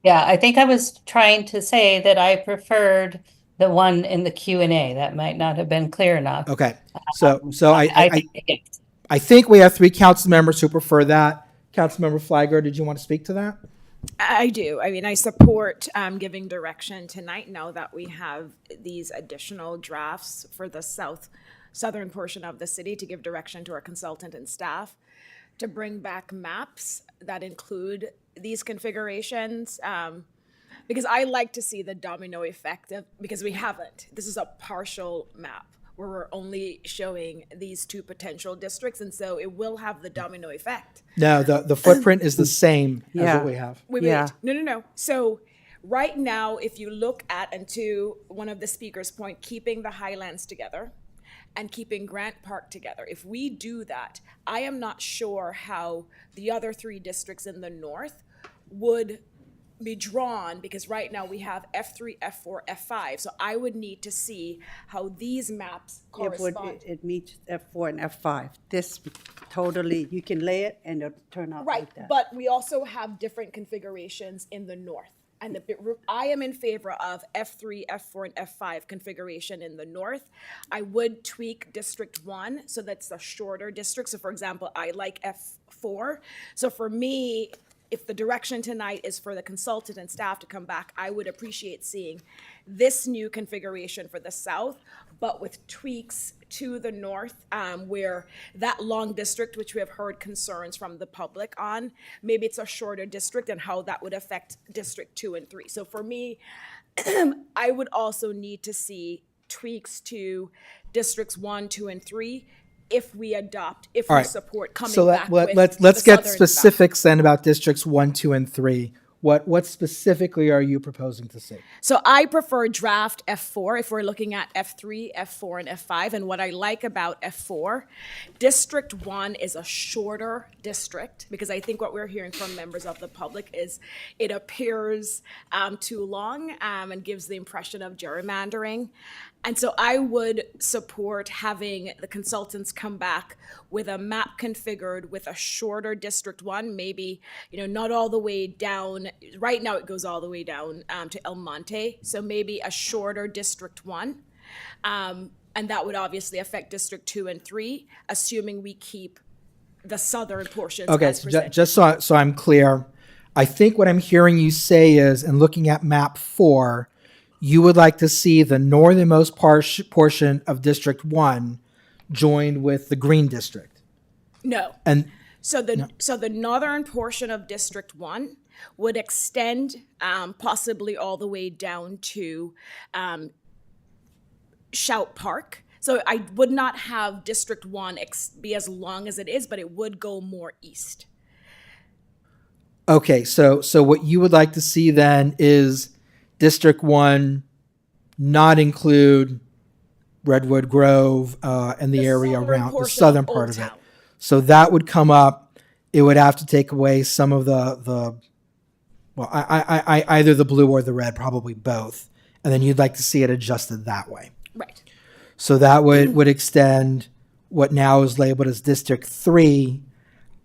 Yeah, I think I was trying to say that I preferred the one in the Q&A. That might not have been clear enough. Okay, so I think we have 3 council members who prefer that. Councilmember Flagger, did you want to speak to that? I do. I mean, I support giving direction tonight now that we have these additional drafts for the southern portion of the city to give direction to our consultant and staff to bring back maps that include these configurations. Because I like to see the domino effect because we haven't. This is a partial map where we're only showing these 2 potential districts, and so it will have the domino effect. No, the footprint is the same as what we have. Wait. No. So right now, if you look at, and to one of the speakers' point, keeping the Highlands together and keeping Grant Park together, if we do that, I am not sure how the other 3 districts in the north would be drawn, because right now we have F3, F4, F5. So I would need to see how these maps correspond. It meets F4 and F5. This totally, you can lay it and it'll turn out like that. But we also have different configurations in the north. And I am in favor of F3, F4, and F5 configuration in the north. I would tweak District 1, so that's a shorter district. So for example, I like F4. So for me, if the direction tonight is for the consultant and staff to come back, I would appreciate seeing this new configuration for the south, but with tweaks to the north, where that long district, which we have heard concerns from the public on, maybe it's a shorter district and how that would affect District 2 and 3. So for me, I would also need to see tweaks to Districts 1, 2, and 3 if we support coming back with let's get the southern specifics then about districts 1, 2, and 3. What specifically are you proposing to see? So I prefer draft F4 if we're looking at F3, F4, and F5. And what I like about F4, District 1 is a shorter district, because I think what we're hearing from members of the public is it appears too long and gives the impression of gerrymandering. And so I would support having the consultants come back with a map configured with a shorter District 1, maybe, not all the way down. Right now it goes all the way down to El Monte. So maybe a shorter District 1. And that would obviously affect District 2 and 3, assuming we keep the southern portions Okay, as so presented. just so I'm clear, I think what I'm hearing you say is, in looking at map 4, you would like to see the northernmost portion of District 1 joined with the green district. No. And So the northern portion of District 1 would extend possibly all the way down to Shout Park. So I would not have District 1 be as long as it is, but it would go more east. okay, so what you would like to see then is District 1 not include Redwood Grove and the area southern around the portion southern of Old part of it. Town. So that would come up. It would have to take away some of I either the blue or the red, probably both, and then you'd like to see it adjusted that way. Right. So that would extend what now is labeled as District 3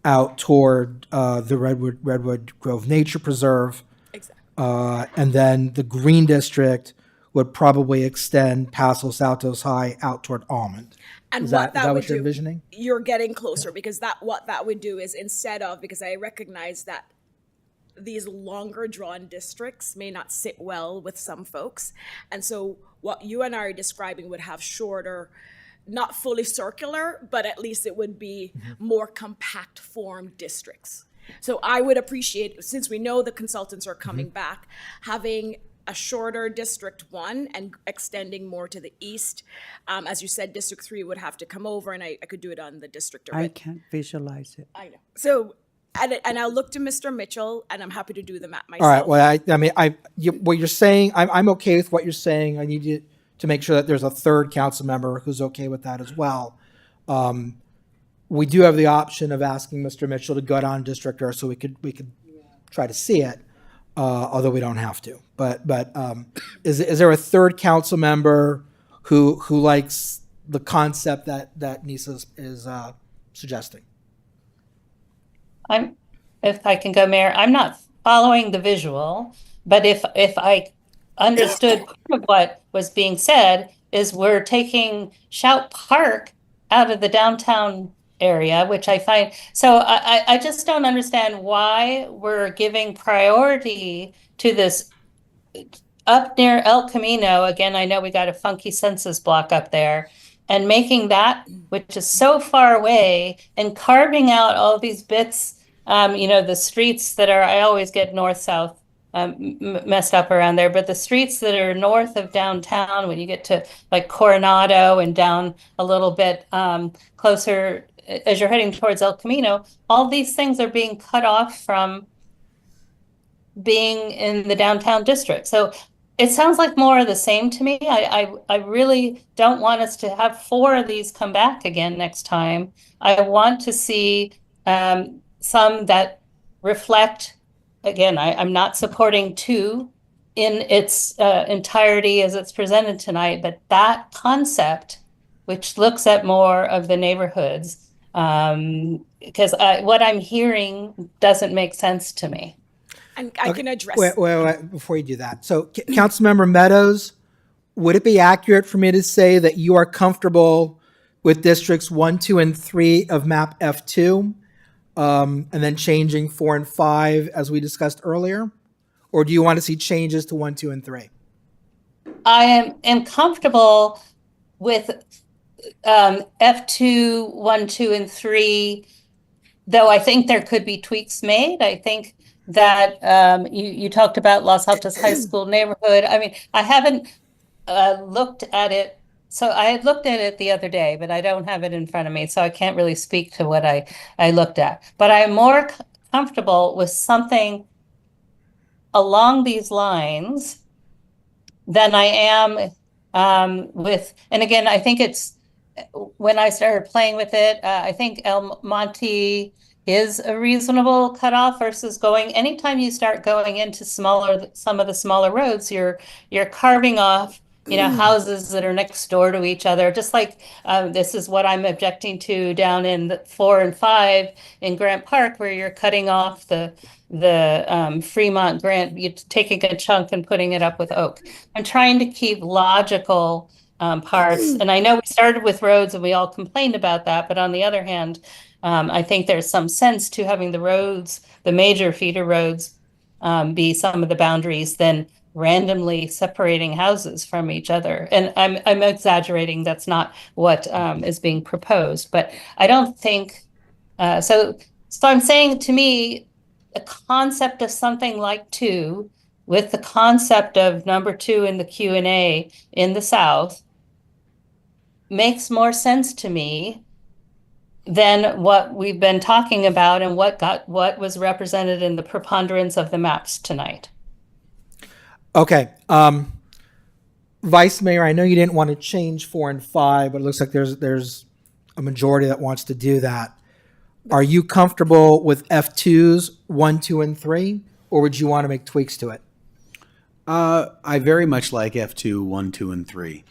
out toward the Redwood Grove Nature Preserve. Exactly. And then the green district would probably extend past Los Altos High out toward Almond. And Is what that would what you're do, envisioning? you're getting closer, because what that would do is, instead of, because I recognize that these longer drawn districts may not sit well with some folks. And so what you and I are describing would have shorter, not fully circular, but at least it would be more compact form districts. So I would appreciate, since we know the consultants are coming back, having a shorter District 1 and extending more to the east. As you said, District 3 would have to come over, and I could do it on the district I already. can't visualize it. I know. So, and I'll look to Mr. Mitchell, and I'm happy to do the map myself. All right. Well, what you're saying, I'm okay with what you're saying. I need you to make sure that there's a third council member who's okay with that as well. We do have the option of asking Mr. Mitchell to go down districtor, so we could try to see it, although we don't have to. But is there a third council member who likes the concept that Nisa is suggesting? If I can go, Mayor, I'm not following the visual, but if I understood part of what was being said is we're taking Shout Park out of the downtown area, which I find, so I just don't understand why we're giving priority to this up near El Camino. Again, I know we got a funky census block up there, and making that, which is so far away, and carving out all these bits, the streets that are, I always get north-south messed up around there, but the streets that are north of downtown, when you get to like Coronado and down a little bit closer as you're heading towards El Camino, all these things are being cut off from being in the downtown district. So it sounds like more of the same to me. I really don't want us to have 4 of these come back again next time. I want to see some that reflect, again, I'm not supporting 2 in its entirety as it's presented tonight, but that concept, which looks at more of the neighborhoods, because what I'm hearing doesn't make sense to me. And I can address. Wait, before you do that. So, Councilmember Meadows, would it be accurate for me to say that you are comfortable with districts 1, 2, and 3 of map F2, and then changing 4 and 5 as we discussed earlier? Or do you want to see changes to 1, 2, and 3? I am comfortable with F2, 1, 2, and 3, though I think there could be tweaks made. I think that you talked about Los Altos High School neighborhood. I mean, I haven't looked at it. So I had looked at it the other day, but I don't have it in front of me, so I can't really speak to what I looked at. But I'm more comfortable with something along these lines than I am with, and again, I think it's when I started playing with it, I think El Monte is a reasonable cutoff versus going, anytime you start going into some of the smaller roads, you're carving off, houses that are next door to each other, just like this is what I'm objecting to down in the 4 and 5 in Grant Park, where you're cutting off the Fremont Grant, you're taking a chunk and putting it up with Oak. I'm trying to keep logical parts. And I know we started with roads and we all complained about that, but on the other hand, I think there's some sense to having the roads, the major feeder roads, be some of the boundaries than randomly separating houses from each other. And I'm exaggerating. That's not what is being proposed, but I don't think so. So I'm saying, to me, the concept of something like 2 with the concept of number 2 in the Q&A in the South makes more sense to me than what we've been talking about and what was represented in the preponderance of the maps tonight. Okay. Vice Mayor, I know you didn't want to change 4 and 5, but it looks like there's a majority that wants to do that. Are you comfortable with F2s 1, 2, and 3, or would you want to make tweaks to it? I very much like F2, 1, 2, and 3.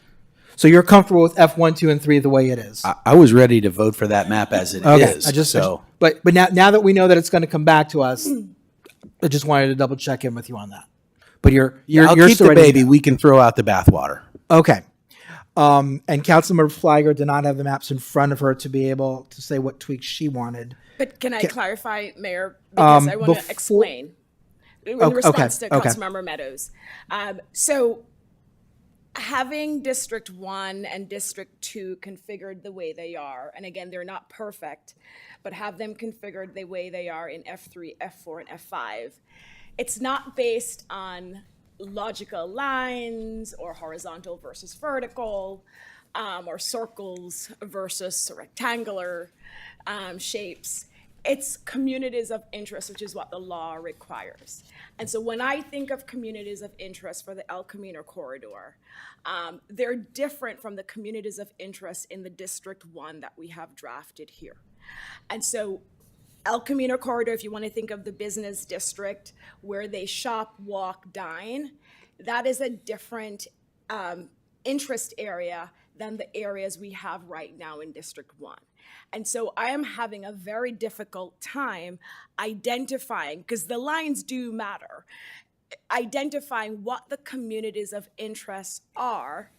So you're comfortable with F1, 2, and 3 the way it is? I was ready to vote for that map as it is. But now that we know that it's going to come back to us, I just wanted to double check in with you on that. But you're I'll keep the baby. We can throw out the bathwater. Okay. And Councilmember Flagger did not have the maps in front of her to be able to say what tweaks she wanted. But can I clarify, Mayor? Because I want to explain in response to Councilmember Meadows. So having District 1 and District 2 configured the way they are, and again, they're not perfect, but have them configured the way they are in F3, F4, and F5, it's not based on logical lines or horizontal versus vertical, or circles versus rectangular shapes. It's communities of interest, which is what the law requires. And so when I think of communities of interest for the El Camino corridor, they're different from the communities of interest in the District 1 that we have drafted here. And so El Camino corridor, if you want to think of the business district where they shop, walk, dine, that is a different interest area than the areas we have right now in District 1. And so I am having a very difficult time identifying, because the lines do matter, identifying what the communities of interest are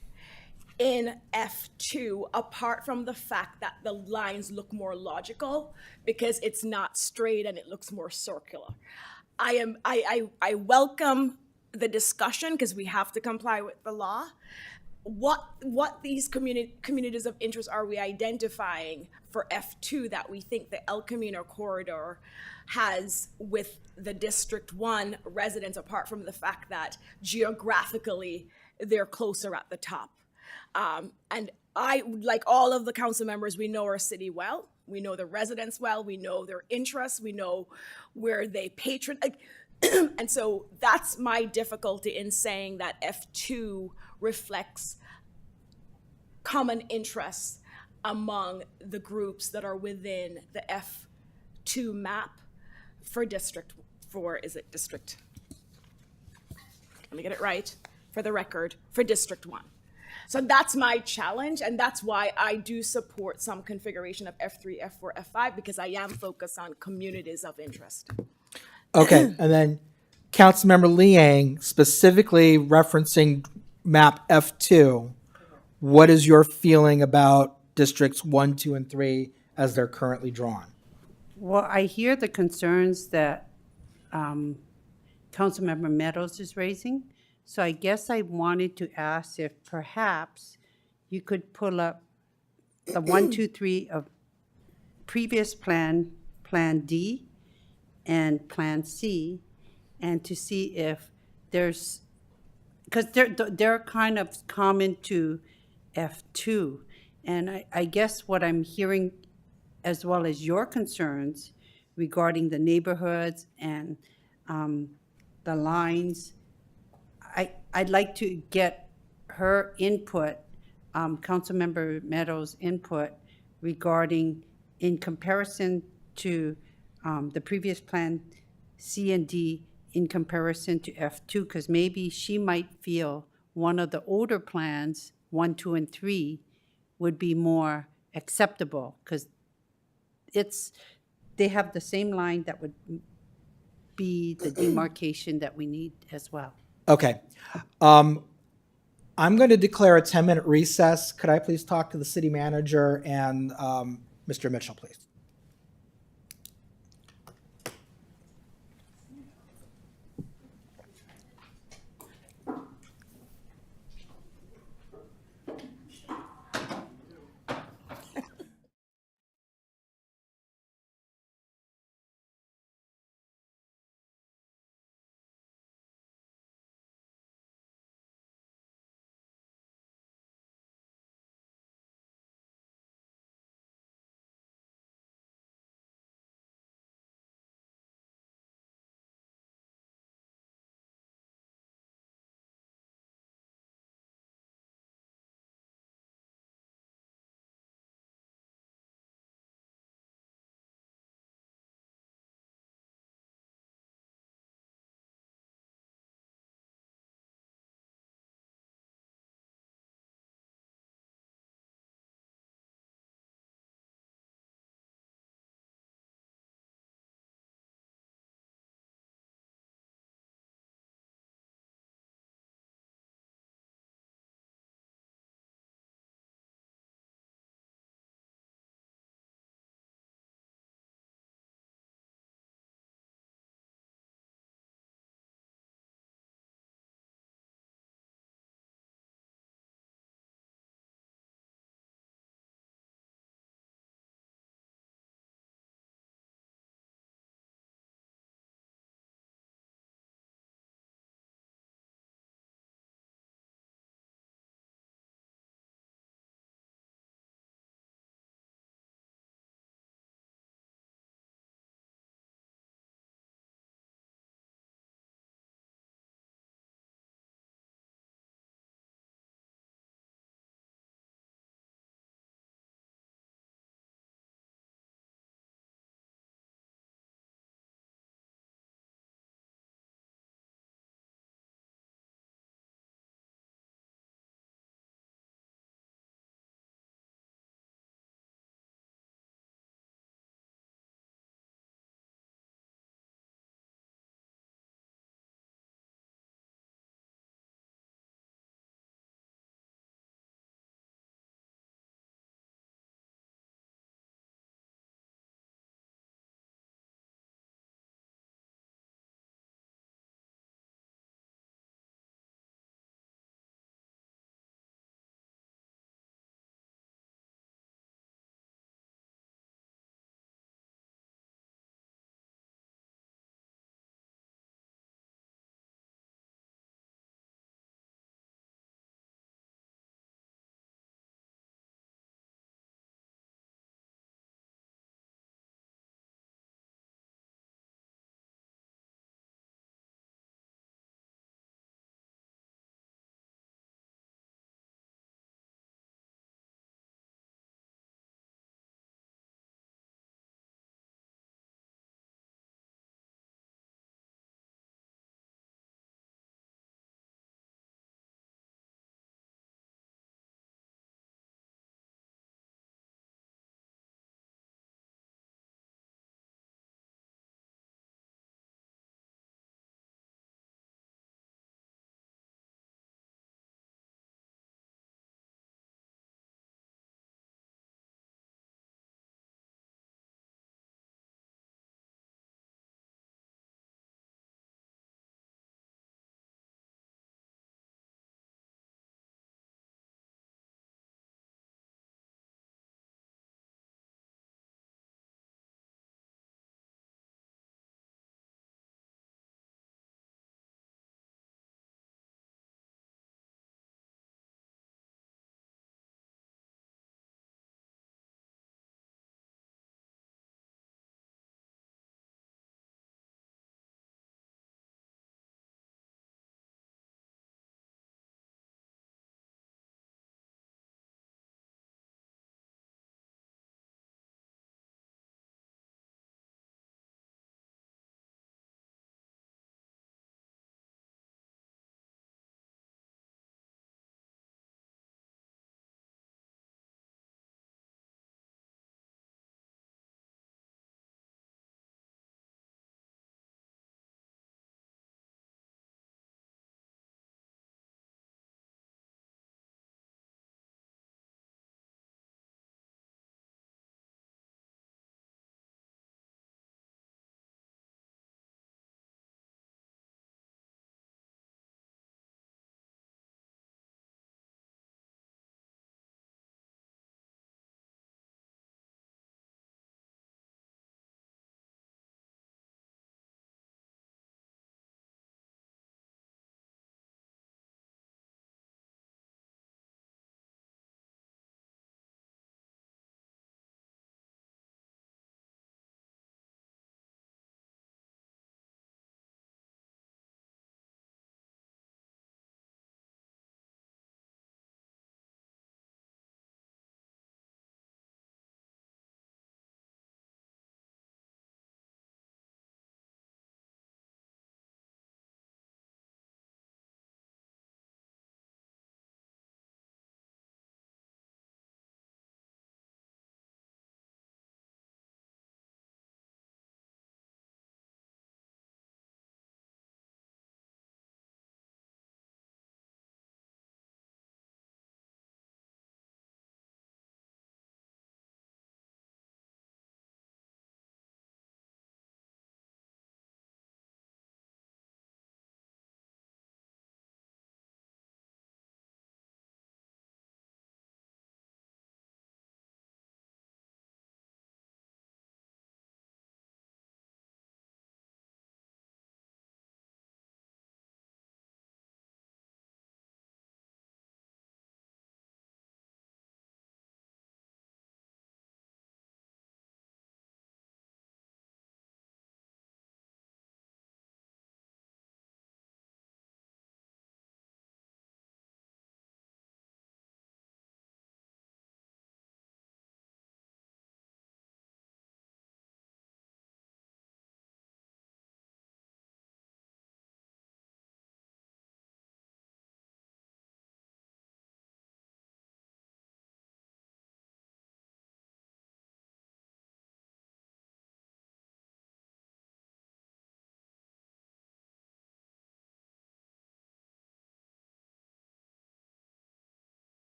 in F2, apart from the fact that the lines look more logical because it's not straight and it looks more circular. I welcome the discussion because we have to comply with the law. What these communities of interest are we identifying for F2 that we think the El Camino corridor has with the District 1 residents, apart from the fact that geographically they're closer at the top? And I, like all of the council members, we know our city well. We know the residents well. We know their interests. We know where they patronize. And so that's my difficulty in saying that F2 reflects common interests among the groups that are within the F2 map for District 4. Is it District? Let me get it right for the record, for District 1. So that's my challenge, and that's why I do support some configuration of F3, F4, F5, because I am focused on communities of interest. Okay, and then Councilmember Liang, specifically referencing map F2, what is your feeling about districts 1, 2, and 3 as they're currently drawn? Well, I hear the concerns that Councilmember Meadows is raising. So I guess I wanted to ask if perhaps you could pull up the 1, 2, 3 of previous plan, Plan D and Plan C, and to see if there's, because they're kind of common to F2. And I guess what I'm hearing, as well as your concerns regarding the neighborhoods and the lines. I'd like to get her input, Councilmember Meadows' input regarding, in comparison to the previous plan, C and D, in comparison to F2, because maybe she might feel one of the older plans, 1, 2, and 3, would be more acceptable, because they have the same line that would be the demarcation that we need as well. Okay. I'm going to declare a 10-minute recess. Could I please talk to the city manager and Mr. Mitchell, please?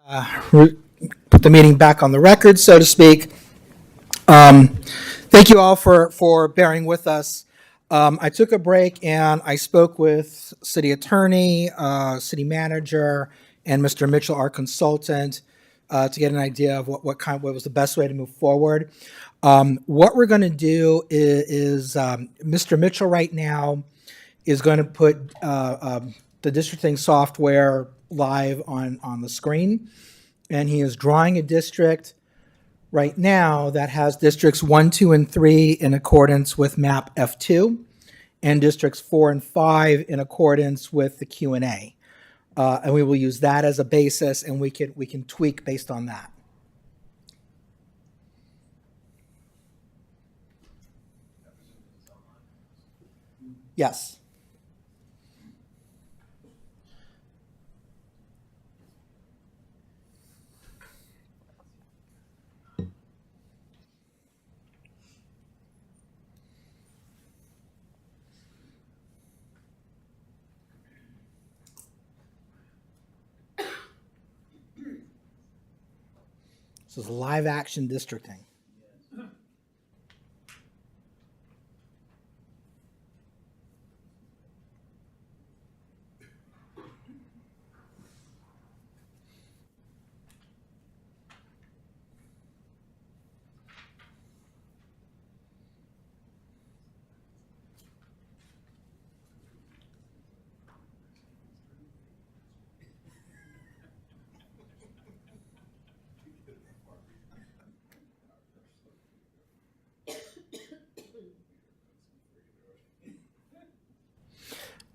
Put the meeting back on the record, so to speak. Thank you all for bearing with us. I took a break and I spoke with city attorney, city manager, and Mr. Mitchell, our consultant, to get an idea of what was the best way to move forward. What we're going to do is Mr. Mitchell right now is going to put the districting software live on the screen, and he is drawing a district right now that has districts 1, 2, and 3 in accordance with map F2, and districts 4 and 5 in accordance with the Q&A. And we will use that as a basis, and we can tweak based on that. Yes. This is live action districting.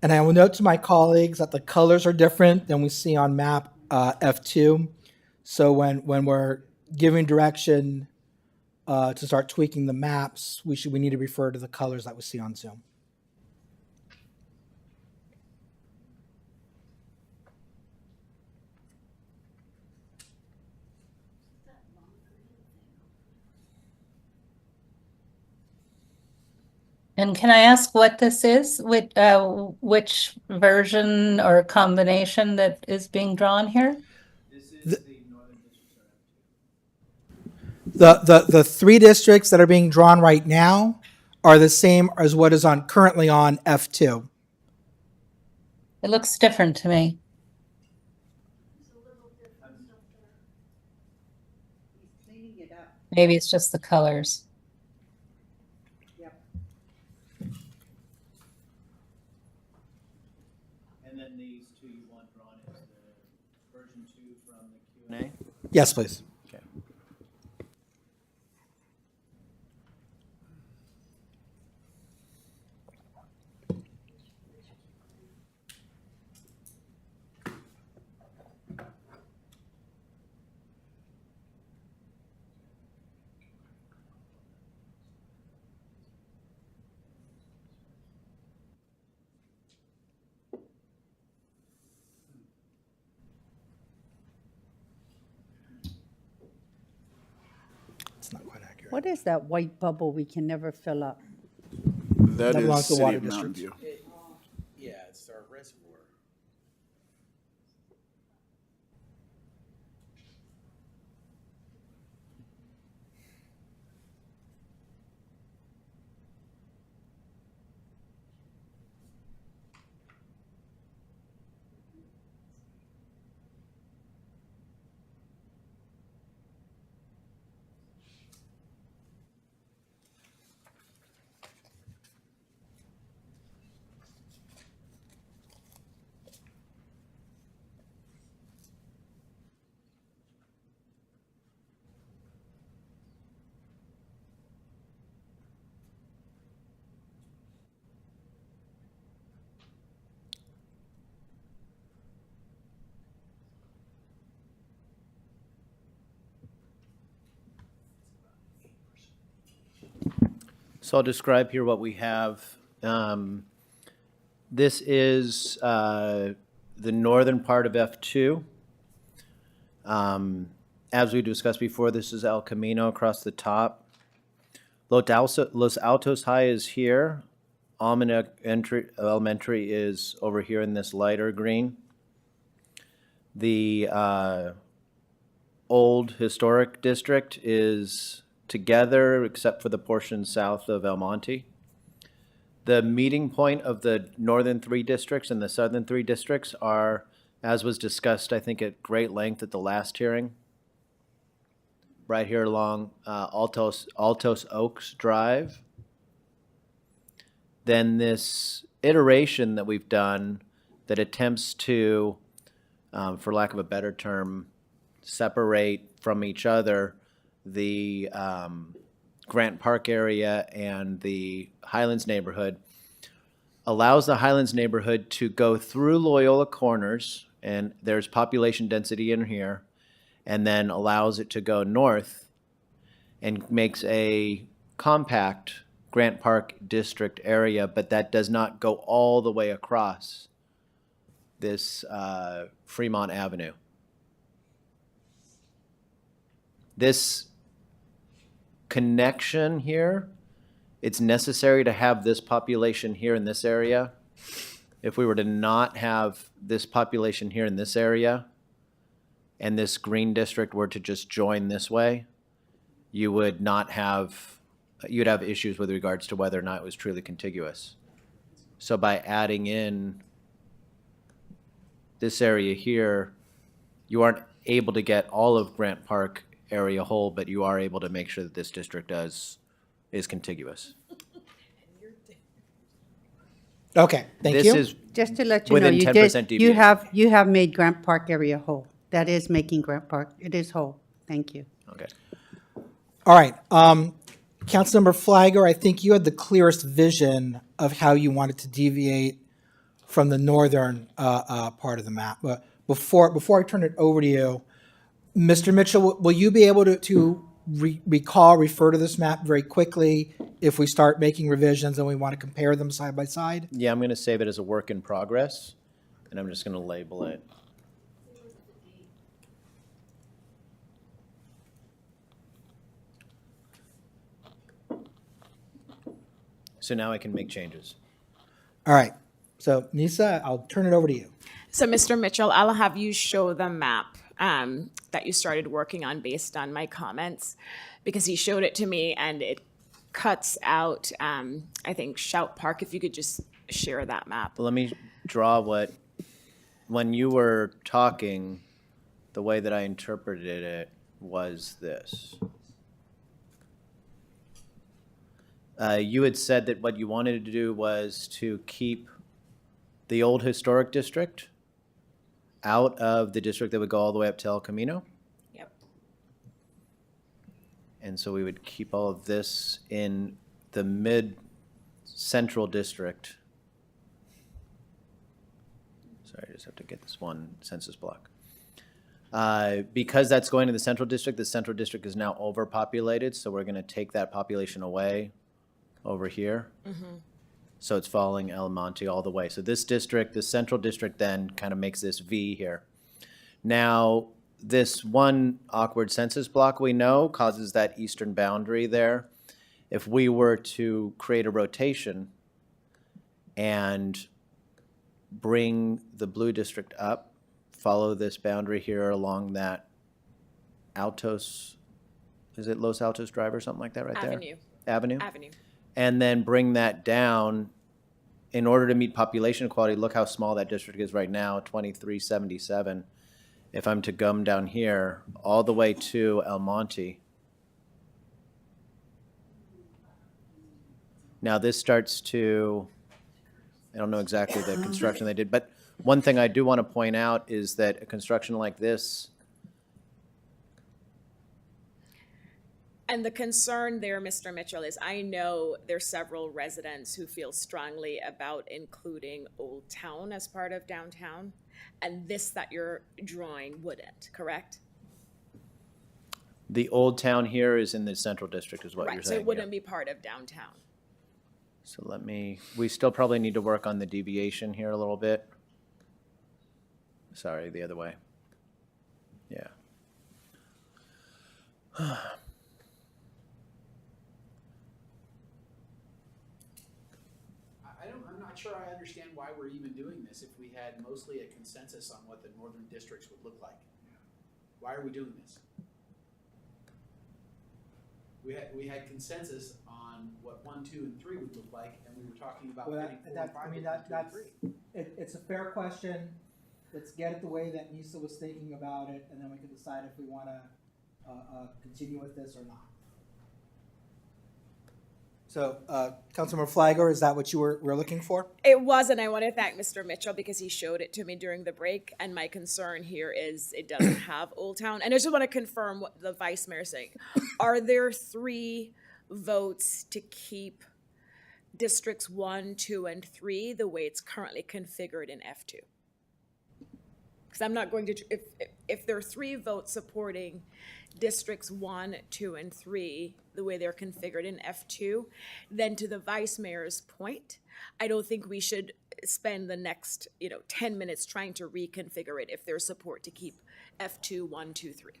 And I will note to my colleagues that the colors are different than we see on map F2. So when we're giving direction to start tweaking the maps, we need to refer to the colors that we see on Zoom. And can I ask what this is? Which version or combination that is being drawn here? This is the Northern District. The 3 districts that are being drawn right now are the same as what is currently on F2. It looks different to me. Maybe it's just the colors. And then these two you want drawn as the version 2 from the Q&A? Yes, please. Okay. It's not quite accurate. What is that white bubble we can never fill up? That That belongs is to City Water of Mountain District. View. Yeah, it's our reservoir. So I'll describe here what we have. This is the northern part of F2. As we discussed before, this is El Camino across the top. Los Altos High is here. Almond Elementary is over here in this lighter green. The old historic district is together except for the portion south of El Monte. The meeting point of the northern three districts and the southern three districts are, as was discussed, I think, at great length at the last hearing, right here along Altos Oaks Drive. Then this iteration that we've done that attempts to, for lack of a better term, separate from each other the Grant Park area and the Highlands neighborhood, allows the Highlands neighborhood to go through Loyola Corners, and there's population density in here, and then allows it to go north and makes a compact Grant Park district area, but that does not go all the way across this Fremont Avenue. This connection here, it's necessary to have this population here in this area. If we were to not have this population here in this area, and this green district were to just join this way, you would not have, you'd have issues with regards to whether or not it was truly contiguous. So by adding in this area here, you aren't able to get all of Grant Park area whole, but you are able to make sure that this district is contiguous. Okay, thank you. This is Just to let you know, within 10% deviation. you have made Grant Park area whole. That is making Grant Park, it is whole. Thank you. Okay. All right. Councilmember Flagger, I think you had the clearest vision of how you wanted to deviate from the northern part of the map. But before I turn it over to you, Mr. Mitchell, will you be able to refer to this map very quickly if we start making revisions and we want to compare them side by side? Yeah, I'm going to save it as a work in progress, and I'm just going to label it. So now I can make changes. All right. So Nisa, I'll turn it over to you. So, Mr. Mitchell, I'll have you show the map that you started working on based on my comments, because he showed it to me and it cuts out, I think, Shout Park. If you could just share that map. Let me draw when you were talking, the way that I interpreted it was this. You had said that what you wanted to do was to keep the old historic district out of the district that would go all the way up to El Camino. Yep. And so we would keep all of this in the mid-central district. Sorry, I just have to get this one census block. Because that's going to the central district is now overpopulated, so we're going to take that population away over here. Mm-hmm. So it's following El Monte all the way. So this district, the central district, then kind of makes this V here. Now, this one awkward census block we know causes that eastern boundary there. If we were to create a rotation and bring the blue district up, follow this boundary here along that Altos, is it Los Altos Drive or something like that right Avenue. there? Avenue? Avenue. And then bring that down in order to meet population equality. Look how small that district is right now, 2377. If I'm to come down here all the way to El Monte. Now this starts to, I don't know exactly the construction they did, but one thing I do want to point out is that a construction like this, And the concern there, Mr. Mitchell, is I know there's several residents who feel strongly about including Old Town as part of downtown, and this that you're drawing wouldn't, correct? the old town here is in the central district is what you're Right, so saying. it wouldn't be part of downtown. So we still probably need to work on the deviation here a little bit. Sorry, the other way. Yeah. I'm not sure I understand why we're even doing this if we had mostly a consensus on what the northern districts would look like. Why are we doing this? we had consensus on what 1, 2, and 3 would look like, and we were talking about Well, fitting 4 and 5 into 1, 2, and that's, 3. it's a fair question. Let's get it the way that Nisa was thinking about it, and then we can decide if we want to continue with this or not. So, Councilmember Flagler, is that what you were looking for? It was, and I want to thank Mr. Mitchell because he showed it to me during the break. And my concern here is it doesn't have Old Town. And I just want to confirm what the vice mayor is saying. Are there 3 votes to keep districts 1, 2, and 3 the way it's currently configured in F2? Because I'm not going to, if there are 3 votes supporting districts 1, 2, and 3, the way they're configured in F2, then to the vice mayor's point, I don't think we should spend the next, 10 minutes trying to reconfigure it if there's support to keep F2, 1, 2, 3.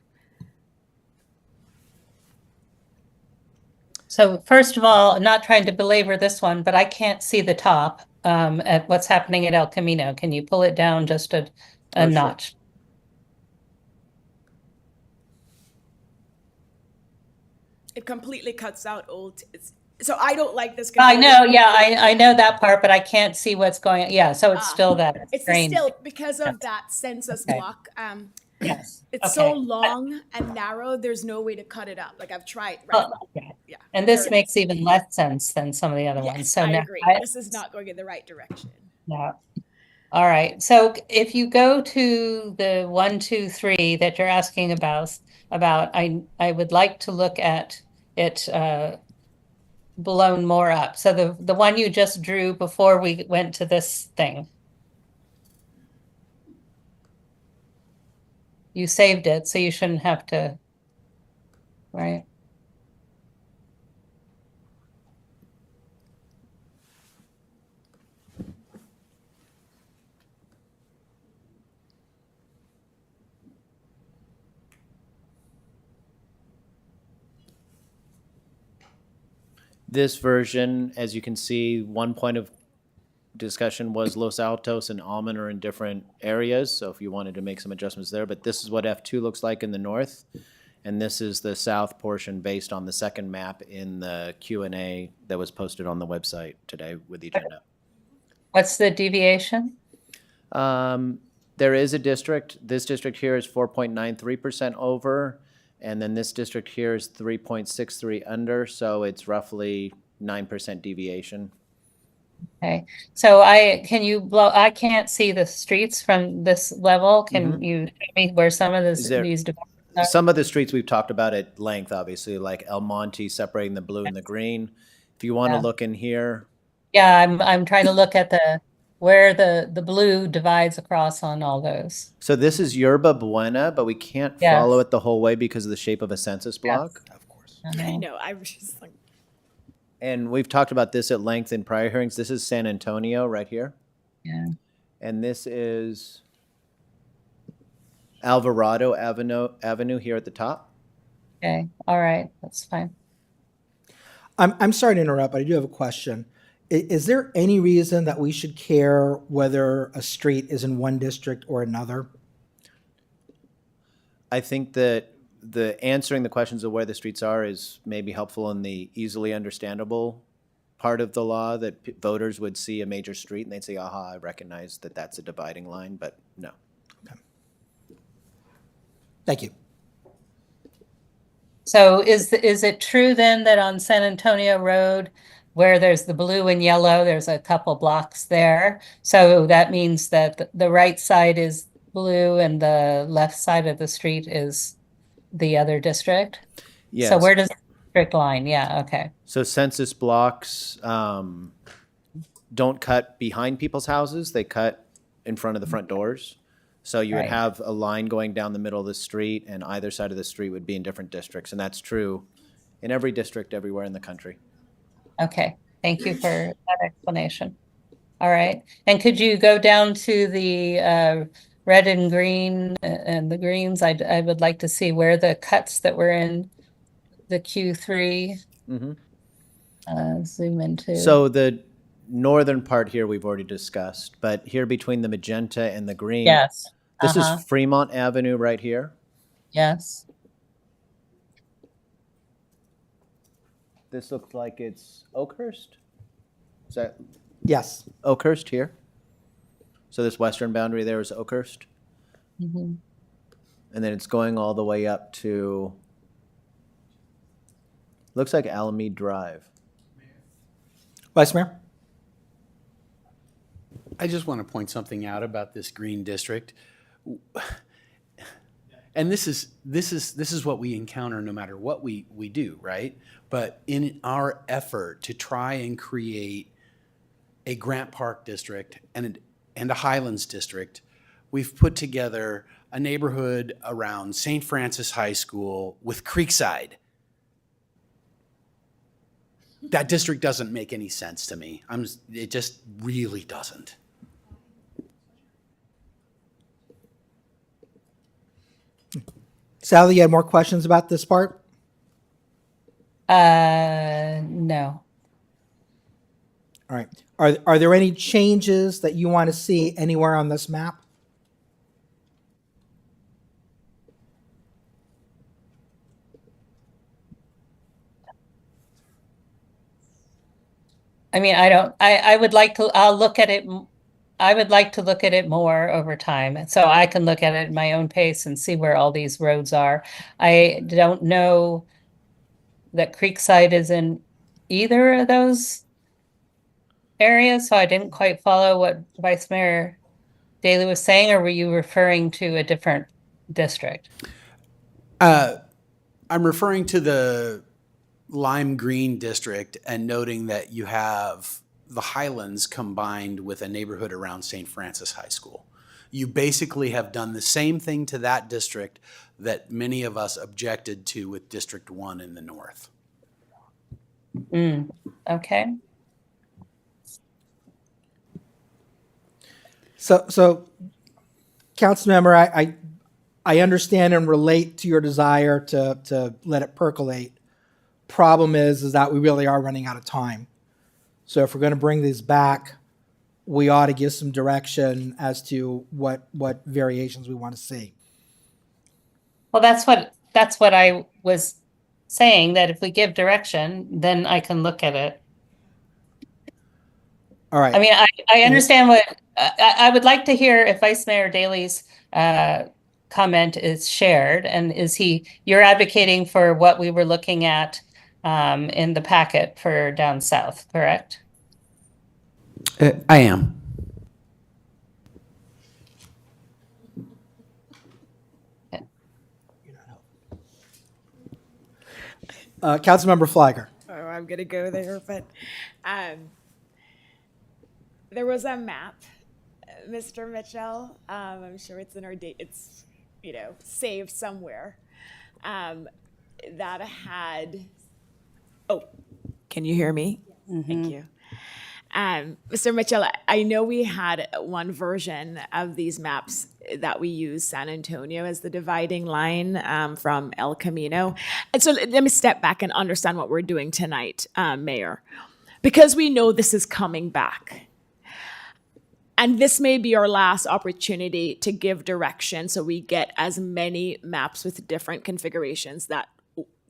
So first of all, I'm not trying to belabor this one, but I can't see the top at what's happening at El Camino. Can you pull it down just a sure. notch? It completely cuts out so I don't like this. I know, yeah, I know that part, but I can't see what's going on. Yeah, so it's still that It's strange. still because of that census Okay. block. Yes. It's so long and narrow. There's no way to cut it up. Like I've tried. Right? Oh, okay. Yeah. And this There it makes is. even less sense than some of the other ones. Yes, So I now agree. This is not going in the right direction. Yeah. All right. So if you go to the 1, 2, 3 that you're asking about, I would like to look at it blown more up. So the one you just drew before we went to this thing. You saved it, so you shouldn't have to, right? This version, as you can see, one point of discussion was Los Altos and Almond are in different areas, so if you wanted to make some adjustments there, but this is what F2 looks like in the north, and this is the south portion based on the second map in the Q&A that was posted on the website today with the agenda. What's the deviation? There is a district. This district here is 4.93% over, and then this district here is 3.63 under, so it's roughly 9% deviation. Okay, so I can't see the streets from this level. Can you show me where some of these developments are? Some of the streets we've talked about at length, obviously, like El Monte separating the blue and the green. If you want to look in here. Yeah, I'm trying to look at where the blue divides across on all those. So this is Yerba Buena, but we can't follow it the whole way because of the shape of a census block. Of course. I know. I was just like. And we've talked about this at length in prior hearings. This is San Antonio right here. Yeah. And this is Alvarado Avenue here at the top. Okay, all right, that's fine. I'm sorry to interrupt, but I do have a question. Is there any reason that we should care whether a street is in one district or another? I think that the answering the questions of where the streets are is maybe helpful in the easily understandable part of the law, that voters would see a major street and they'd say, aha, I recognize that that's a dividing line, but no. Okay. Thank you. So is it true then that on San Antonio Road, where there's the blue and yellow, there's a couple blocks there? So that means that the right side is blue and the left side of the street is the other district? Yes. So where does the district line? Yeah, okay. So census blocks don't cut behind people's houses, they cut in front of the front doors. So you would have a line going down the middle of the street, and either side of the street would be in different districts, and that's true in every district everywhere in the country. Okay, thank you for that explanation. All right, and could you go down to the red and green and the greens? I would like to see where the cuts that were in the Q3 zoom into. So the northern part here we've already discussed, but here between the magenta and the green, yes, this is Fremont Avenue right here. Yes. this looks like it's Oakhurst? Is that Yes. Oakhurst here? So this western boundary there is Oakhurst? Mhm. And then it's going all the way up to, looks like Alameda Drive. Vice Mayor? I just want to point something out about this green district. And this is what we encounter no matter what we do, right? But in our effort to try and create a Grant Park district and a Highlands district, we've put together a neighborhood around St. Francis High School with Creekside. That district doesn't make any sense to me. It just really doesn't. Sally, you had more questions about this part? No. All right. Are there any changes that you want to see anywhere on this map? I mean, I would like to, I'll look at it. I would like to look at it more over time. So I can look at it at my own pace and see where all these roads are. I don't know that Creekside is in either of those areas, so I didn't quite follow what Vice Mayor Daley was saying, or were you referring to a different district? I'm referring to the lime green district and noting that you have the Highlands combined with a neighborhood around St. Francis High School. You basically have done the same thing to that district that many of us objected to with District 1 in the north. Okay. So, Councilmember, I understand and relate to your desire to let it percolate. Problem is that we really are running out of time. So if we're going to bring these back, we ought to give some direction as to what variations we want to see. Well, that's what I was saying, that if we give direction, then I can look at it. All right. I mean, I understand what I would like to hear if Vice Mayor Daley's comment is shared, and you're advocating for what we were looking at in the packet for down south, correct? I am. Councilmember Flagger. Oh, I'm gonna go there, but there was a map, Mr. Mitchell. I'm sure it's in our date. It's saved somewhere. That had. Oh, can you hear me? Thank you. Mr. Mitchell, I know we had one version of these maps that we use San Antonio as the dividing line from El Camino. And so let me step back and understand what we're doing tonight, Mayor, because we know this is coming back. And this may be our last opportunity to give direction so we get as many maps with different configurations that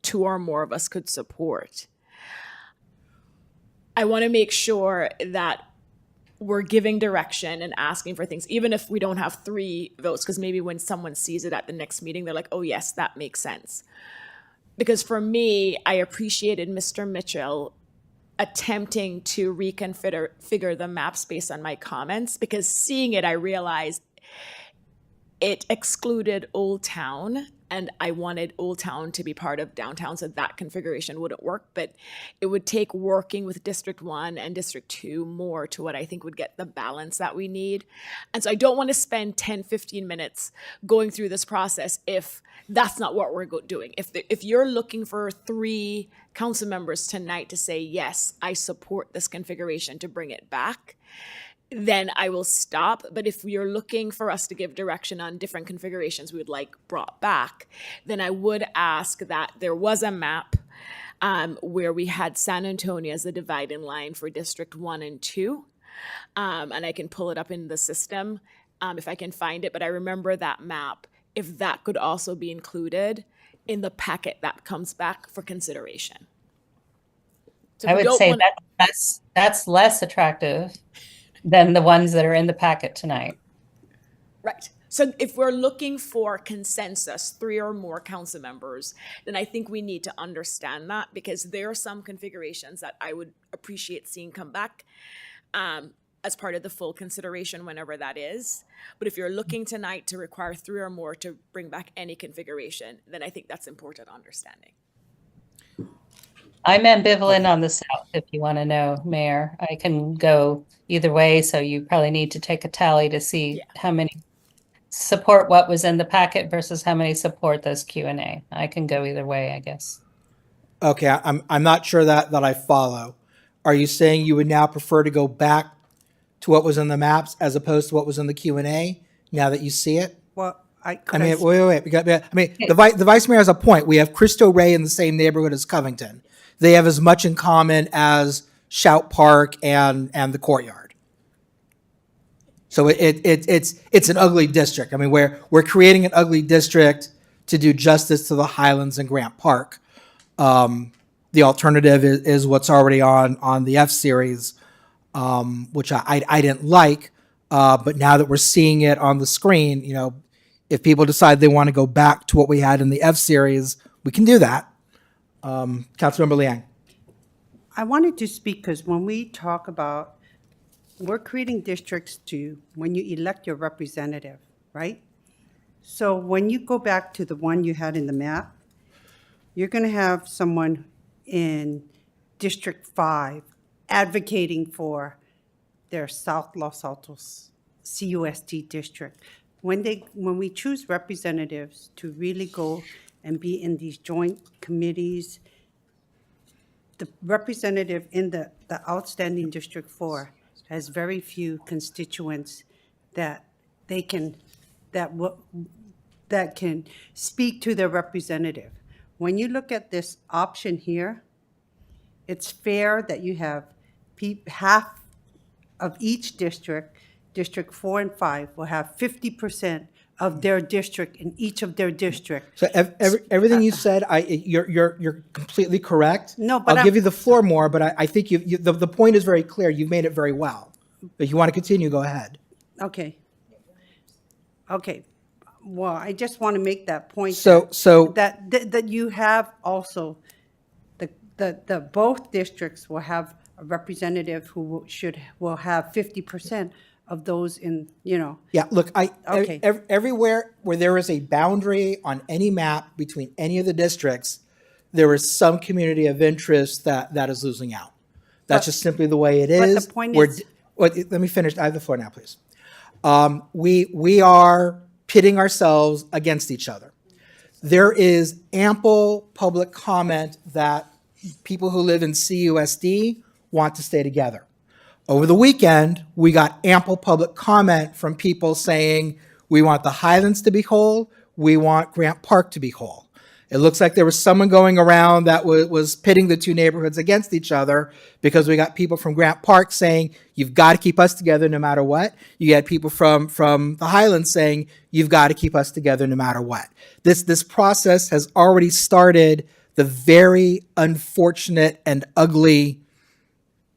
two or more of us could support. I want to make sure that we're giving direction and asking for things, even if we don't have 3 votes, because maybe when someone sees it at the next meeting, they're like, oh, yes, that makes sense. Because for me, I appreciated Mr. Mitchell attempting to reconfigure the maps based on my comments, because seeing it, I realized it excluded Old Town, and I wanted Old Town to be part of downtown, so that configuration wouldn't work. But it would take working with District 1 and District 2 more to what I think would get the balance that we need. And so I don't want to spend 10, 15 minutes going through this process if that's not what we're doing. If you're looking for 3 council members tonight to say, yes, I support this configuration to bring it back, then I will stop. But if you're looking for us to give direction on different configurations we would like brought back, then I would ask that there was a map where we had San Antonio as the dividing line for District 1 and 2. And I can pull it up in the system if I can find it. But I remember that map, if that could also be included in the packet that comes back for consideration. So if I we would don't say want- that's less attractive than the ones that are in the packet tonight. Right. So if we're looking for consensus, 3 or more council members, then I think we need to understand that, because there are some configurations that I would appreciate seeing come back as part of the full consideration whenever that is. But if you're looking tonight to require 3 or more to bring back any configuration, then I think that's important understanding. I'm ambivalent on the South, if you want to know, Mayor. I can go either way, so you probably need to take a tally to see how many support what was in the packet versus how many support this Q&A. I can go either way, I guess. Okay, I'm not sure that I follow. Are you saying you would now prefer to go back to what was in the maps as opposed to what was in the Q&A now that you see it? Well, I mean, wait. The vice mayor has a point. We have Cristo Rey in the same neighborhood as Covington. They have as much in common as Shout Park and the Courtyard. So it's an ugly district. I mean, we're creating an ugly district to do justice to the Highlands and Grant Park. The alternative is what's already on the F series, which I didn't like. But now that we're seeing it on the screen, you know, if people decide they want to go back to what we had in the F series, we can do that. Councilmember Liang. I wanted to speak because when we talk about, we're creating districts to, when you elect your representative, right? So when you go back to the one you had in the map, you're going to have someone in District 5 advocating for their South Los Altos CUSD district. When we choose representatives to really go and be in these joint committees, the representative in the outstanding District 4 has very few constituents that they can, that can speak to their representative. When you look at this option here, it's fair that you have half of each district, District 4 and 5, will have 50% of their district in each of their districts. So everything you said, you're completely correct. No, but I'll give you the floor more, but I think the point is very clear. You've made it very well. If you want to continue, go ahead. Okay. Well, I just want to make that point. So that you have also, the both districts will have a representative who will have 50% of those in, you know. Yeah, look, Okay. Everywhere where there is a boundary on any map between any of the districts, there is some community of interest that is losing out. That's just simply the way it is. But the point is. Let me finish. I have the floor now, please. We are pitting ourselves against each other. There is ample public comment that people who live in CUSD want to stay together. Over the weekend, we got ample public comment from people saying, we want the Highlands to be whole, we want Grant Park to be whole. It looks like there was someone going around that was pitting the two neighborhoods against each other because we got people from Grant Park saying, you've got to keep us together no matter what. You had people from the Highlands saying, you've got to keep us together no matter what. This process has already started the very unfortunate and ugly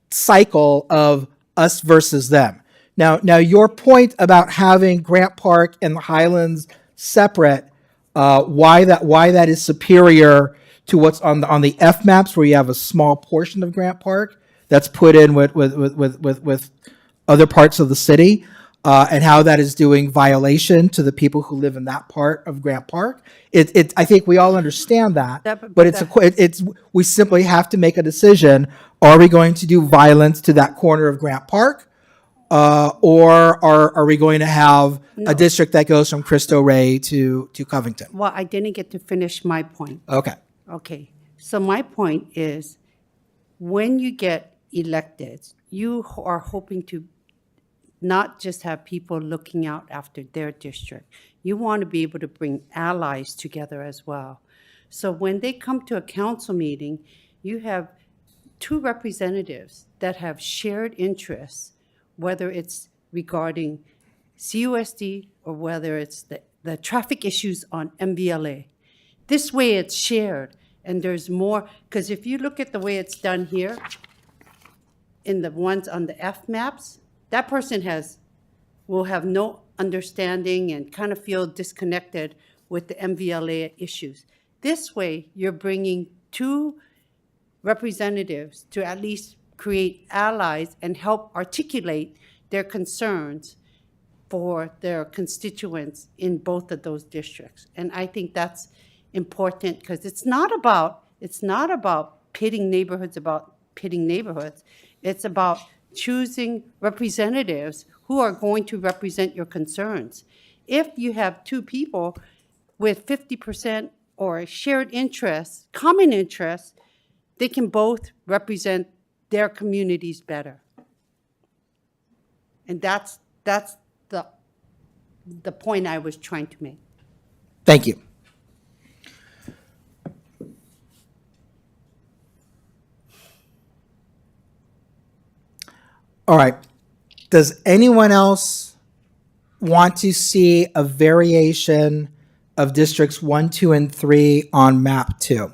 cycle of us versus them. Now your point about having Grant Park and the Highlands separate, why that is superior to what's on the F maps, where you have a small portion of Grant Park that's put in with other parts of the city, and how that is doing violation to the people who live in that part of Grant Park. I think we all understand that, but we simply have to make a decision. Are we going to do violence to that corner of Grant Park? Or are we going to have a district that goes from Cristo Rey to Covington? Well, I didn't get to finish my point. Okay. So my point is, when you get elected, you are hoping to not just have people looking out after their district. You want to be able to bring allies together as well. So when they come to a council meeting, you have two representatives that have shared interests, whether it's regarding CUSD or whether it's the traffic issues on MBLA. This way it's shared, And there's more, because if you look at the way it's done here, in the ones on the F maps, that person will have no understanding and kind of feel disconnected with the MVLA issues. This way, you're bringing two representatives to at least create allies and help articulate their concerns for their constituents in both of those districts. And I think that's important because it's not about pitting neighborhoods. It's about choosing representatives who are going to represent your concerns. If you have two people with 50% or shared interests, common interests, they can both represent their communities better. And that's the point I was trying to make. Thank you. All right. Does anyone else want to see a variation of districts 1, 2, and 3 on map 2?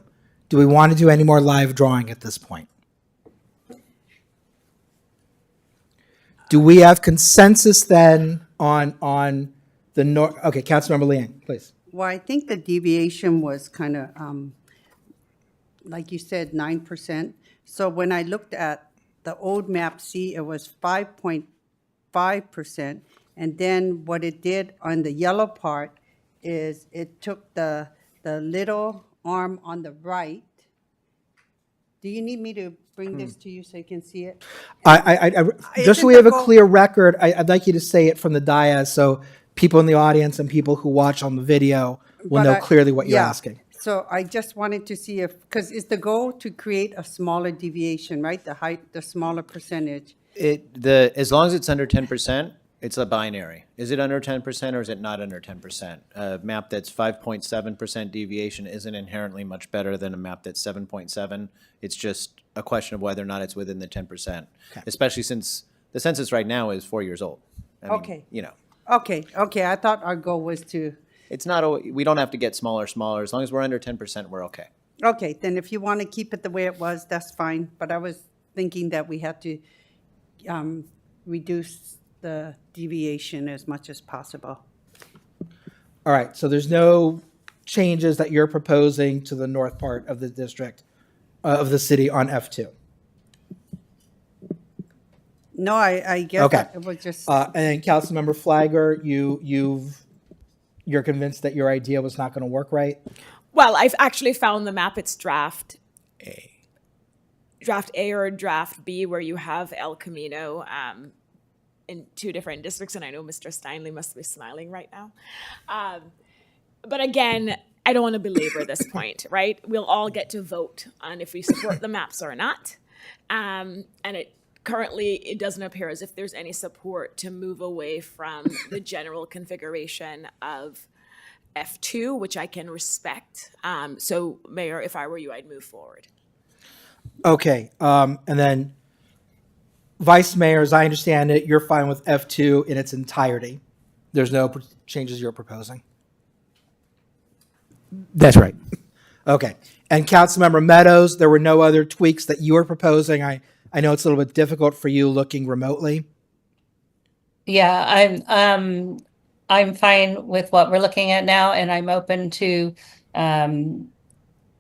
Do we want to do any more live drawing at this point? Do we have consensus then on the north? Okay, Councilmember Liang, please. Well, I think the deviation was kind of, like you said, 9%. So when I looked at the old map C, it was 5.5%. And then what it did on the yellow part is it took the little arm on the right. Do you need me to bring this to you so you can see it? Just so we have a clear record, I'd like you to say it from the dais so people in the audience and people who watch on the video will know clearly what you're asking. So I just wanted to see if, because it's the goal to create a smaller deviation, right? The smaller percentage. As long as it's under 10%, it's a binary. Is it under 10% or is it not under 10%? A map that's 5.7% deviation isn't inherently much better than a map that's 7.7. It's just a question of whether or not it's within the 10%, especially since the census right now is 4 years old. I mean, Okay. You know. Okay. I thought our goal was to. It's not, we don't have to get smaller. As long as we're under 10%, we're okay. Okay, then if you want to keep it the way it was, that's fine. But I was thinking that we had to reduce the deviation as much as possible. All right, so there's no changes that you're proposing to the north part of the district, of the city on F2? No, I guess Okay. it was just. And then Councilmember Flagger, you're convinced that your idea was not going to work right? Well, I've actually found the map. It's draft A. Draft A or draft B, where you have El Camino in two different districts. And I know Mr. Steinley must be smiling right now. But again, I don't want to belabor this point, right? We'll all get to vote on if we support the maps or not. And currently, it doesn't appear as if there's any support to move away from the general configuration of F2, which I can respect. So, Mayor, if I were you, I'd move forward. Okay, and then Vice Mayor, as I understand it, you're fine with F2 in its entirety. There's no changes you're proposing? That's right. Okay, and Councilmember Meadows, there were no other tweaks that you were proposing. I know it's a little bit difficult for you looking remotely. Yeah, I'm fine with what we're looking at now, and I'm open to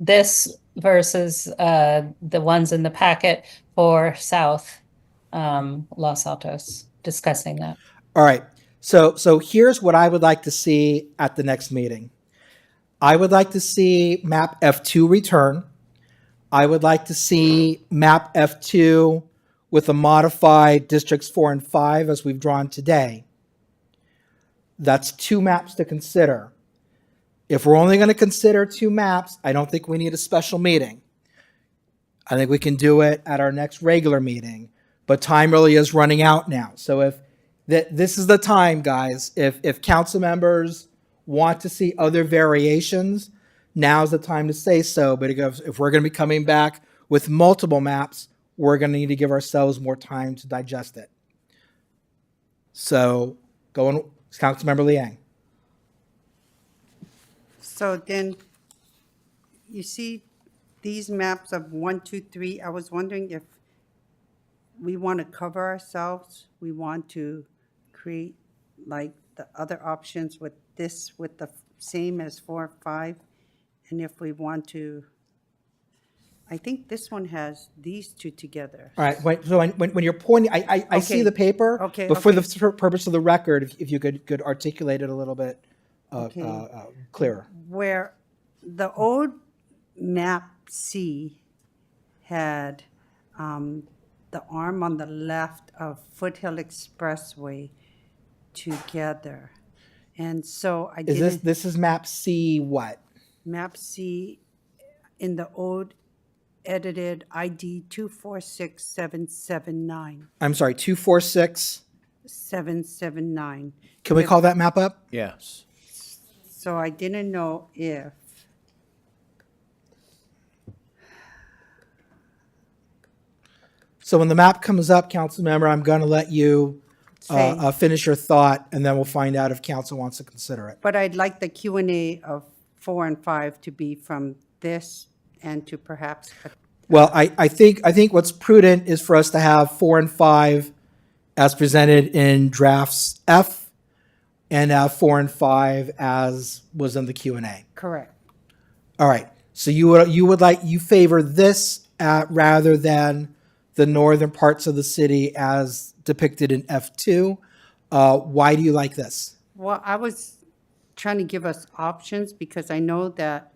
this versus the ones in the packet for South Los Altos, discussing that. All right, so here's what I would like to see at the next meeting. I would like to see map F2 return. I would like to see map F2 with a modified districts 4 and 5 as we've drawn today. That's 2 maps to consider. If we're only going to consider 2 maps, I don't think we need a special meeting. I think we can do it at our next regular meeting, but time really is running out now. So if this is the time, guys, if council members want to see other variations, now's the time to say so. But if we're going to be coming back with multiple maps, we're going to need to give ourselves more time to digest it. So, Councilmember Liang. So then, you see these maps of 1, 2, 3, I was wondering if we want to cover ourselves, we want to create like the other options with this, with the same as 4 and 5, and if we want to, I think this one has these two together. All right, so when you're pointing, I see Okay. the paper. Okay, But for the okay. purpose of the record, if you could articulate it a little bit Okay. clearer. Where the old map C had the arm on the left of Foothill Expressway together. And so I Is didn't. this is map C what? Map C in the old edited ID 246779. I'm sorry, 246. 779. Can we call that map up? Yes. So I didn't know if. So when the map comes up, council member, I'm going to let you Say. finish your thought, and then we'll find out if council wants to consider it. But I'd like the Q&A of 4 and 5 to be from this and to perhaps. Well, I think what's prudent is for us to have 4 and 5 as presented in drafts F, and have 4 and 5 as was in the Q&A. Correct. All right. So you favor this rather than the northern parts of the city as depicted in F2. Why do you like this? Well, I was trying to give us options because I know that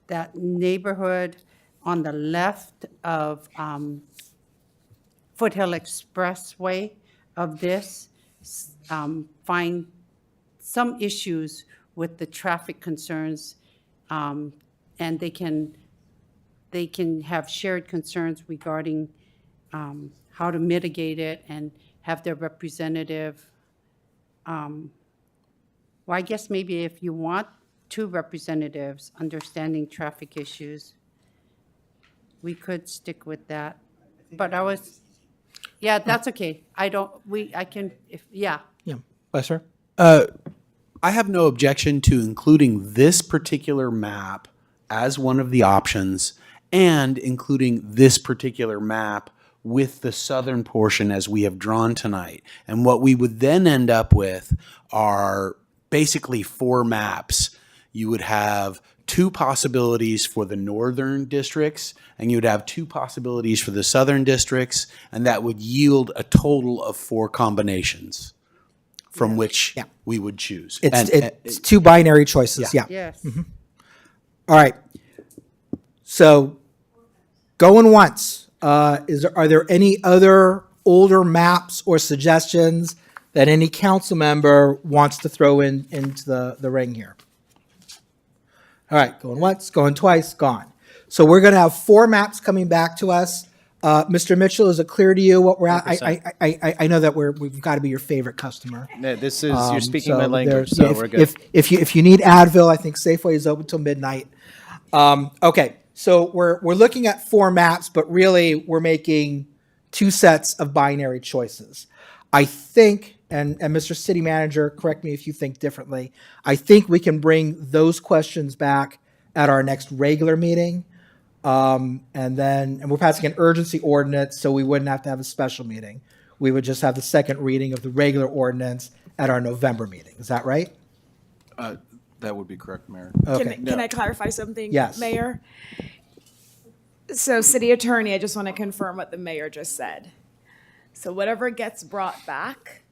that neighborhood on the left of Foothill Expressway of this find some issues with the traffic concerns, and they can have shared concerns regarding how to mitigate it and have their representative. Well, I guess maybe if you want 2 representatives understanding traffic issues, we could stick with that. But I was, yeah, that's okay. I can, yeah. Yeah. Yes, sir. I have no objection to including this particular map as one of the options and including this particular map with the southern portion as we have drawn tonight. And what we would then end up with are basically 4 maps. You would have 2 possibilities for the northern districts, and you would have 2 possibilities for the southern districts, and that would yield a total of 4 combinations from which we would choose. It's 2 binary choices. Yeah. Yes. All right. So going once, are there any other older maps or suggestions that any council member wants to throw into the ring here? All right, going once, going twice, gone. So we're going to have 4 maps coming back to us. Mr. Mitchell, is it clear to you what we're at? I know that we've got to be your favorite customer. No, this is, you're speaking So my language, there's- so if- we're good. If you need Advil, I think Safeway is open till midnight. Okay, so we're looking at 4 maps, but really we're making 2 sets of binary choices. I think, and Mr. City Manager, correct me if you think differently, I think we can bring those questions back at our next regular meeting. And we're passing an urgency ordinance, so we wouldn't have to have a special meeting. We would just have the second reading of the regular ordinance at our November meeting. Is that right? That would be correct, Mayor. Okay. Can I clarify something, Yes. Mayor? So, City Attorney, I just want to confirm what the mayor just said. So whatever gets brought back,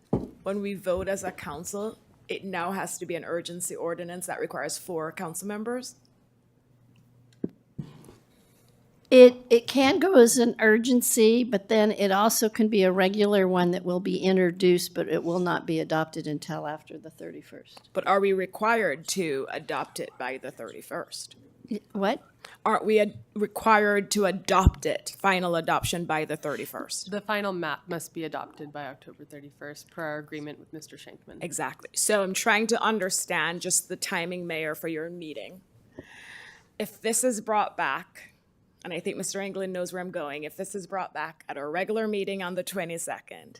when we vote as a council, it now has to be an urgency ordinance that requires 4 council members? It can go as an urgency, but then it also can be a regular one that will be introduced, but it will not be adopted until after the 31st. But are we required to adopt it by the 31st? What? Aren't we required to adopt it, final adoption by the 31st? The final map must be adopted by October 31st per our agreement with Mr. Shankman. Exactly. So I'm trying to understand just the timing, Mayor, for your meeting. If this is brought back, and I think Mr. England knows where I'm going, if this is brought back at our regular meeting on the 22nd,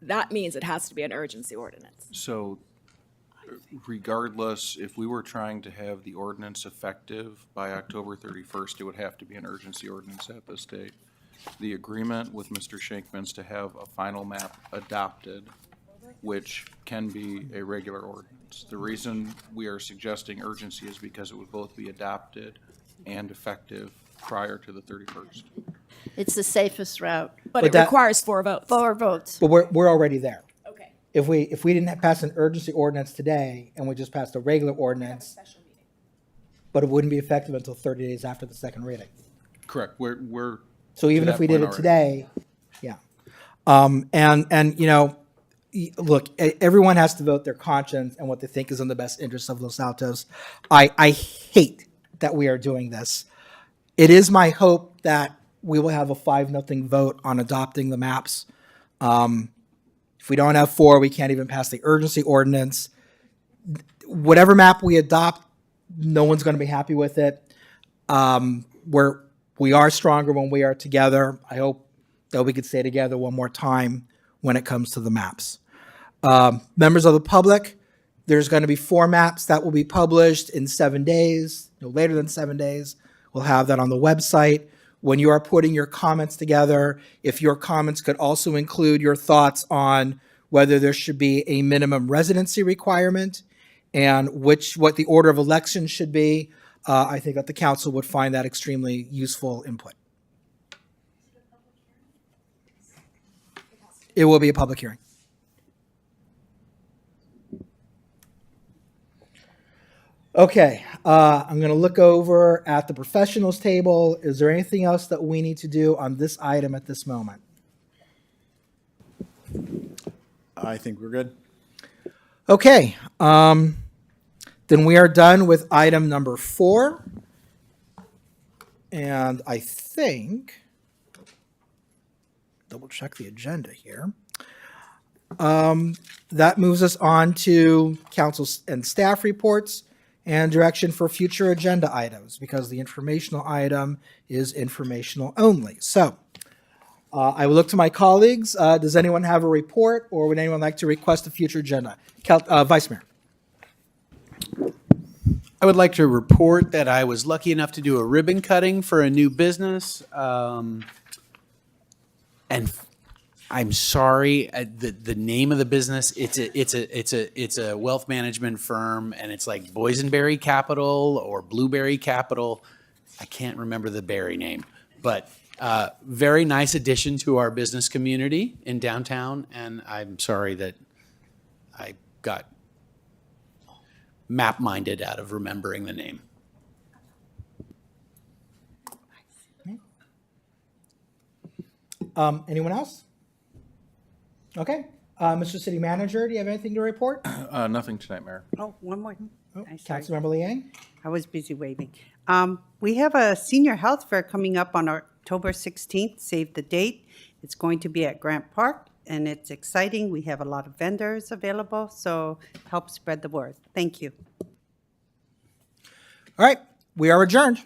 that means it has to be an urgency ordinance. So regardless, if we were trying to have the ordinance effective by October 31st, it would have to be an urgency ordinance at this date. The agreement with Mr. Shankman's to have a final map adopted, which can be a regular ordinance. The reason we are suggesting urgency is because it would both be adopted and effective prior to the 31st. It's the safest route. But But it that- requires 4 votes. 4 votes. But we're already there. Okay. If we didn't pass an urgency ordinance today and we just passed a regular ordinance, but it wouldn't be effective until 30 days after the second reading. Correct. We're So even to if that we did point it already. today, yeah. And you know, look, everyone has to vote their conscience and what they think is in the best interest of Los Altos. I hate that we are doing this. It is my hope that we will have a 5-0 vote on adopting the maps. If we don't have 4, we can't even pass the urgency ordinance. Whatever map we adopt, no one's going to be happy with it. We are stronger when we are together. I hope that we could stay together one more time when it comes to the maps. Members of the public, there's going to be 4 maps that will be published in 7 days, no later than 7 days. We'll have that on the website. When you are putting your comments together, if your comments could also include your thoughts on whether there should be a minimum residency requirement and what the order of election should be, I think that the council would find that extremely useful input. It will be a public hearing. Okay, I'm going to look over at the professionals table. Is there anything else that we need to do on this item at this moment? I think we're good. Okay, then we are done with item number 4. And I think, double check the agenda here. That moves us on to council and staff reports and direction for future agenda items, because the informational item is informational only. So I will look to my colleagues. Does anyone have a report, or would anyone like to request a future agenda? Vice Mayor. I would like to report that I was lucky enough to do a ribbon cutting for a new business. And I'm sorry, the name of the business, it's a wealth management firm, and it's like Boysenberry Capital or Blueberry Capital. I can't remember the berry name, but very nice addition to our business community in downtown. And I'm sorry that I got map-minded out of remembering the name. Anyone else? Okay. Mr. City Manager, do you have anything to report? Nothing tonight, Mayor. Oh, one more. I sorry. Councilmember Liang? I was busy waving. We have a senior health fair coming up on October 16th. Save the date. It's going to be at Grant Park, and it's exciting. We have a lot of vendors available, so help spread the word. Thank you. All right, we are adjourned.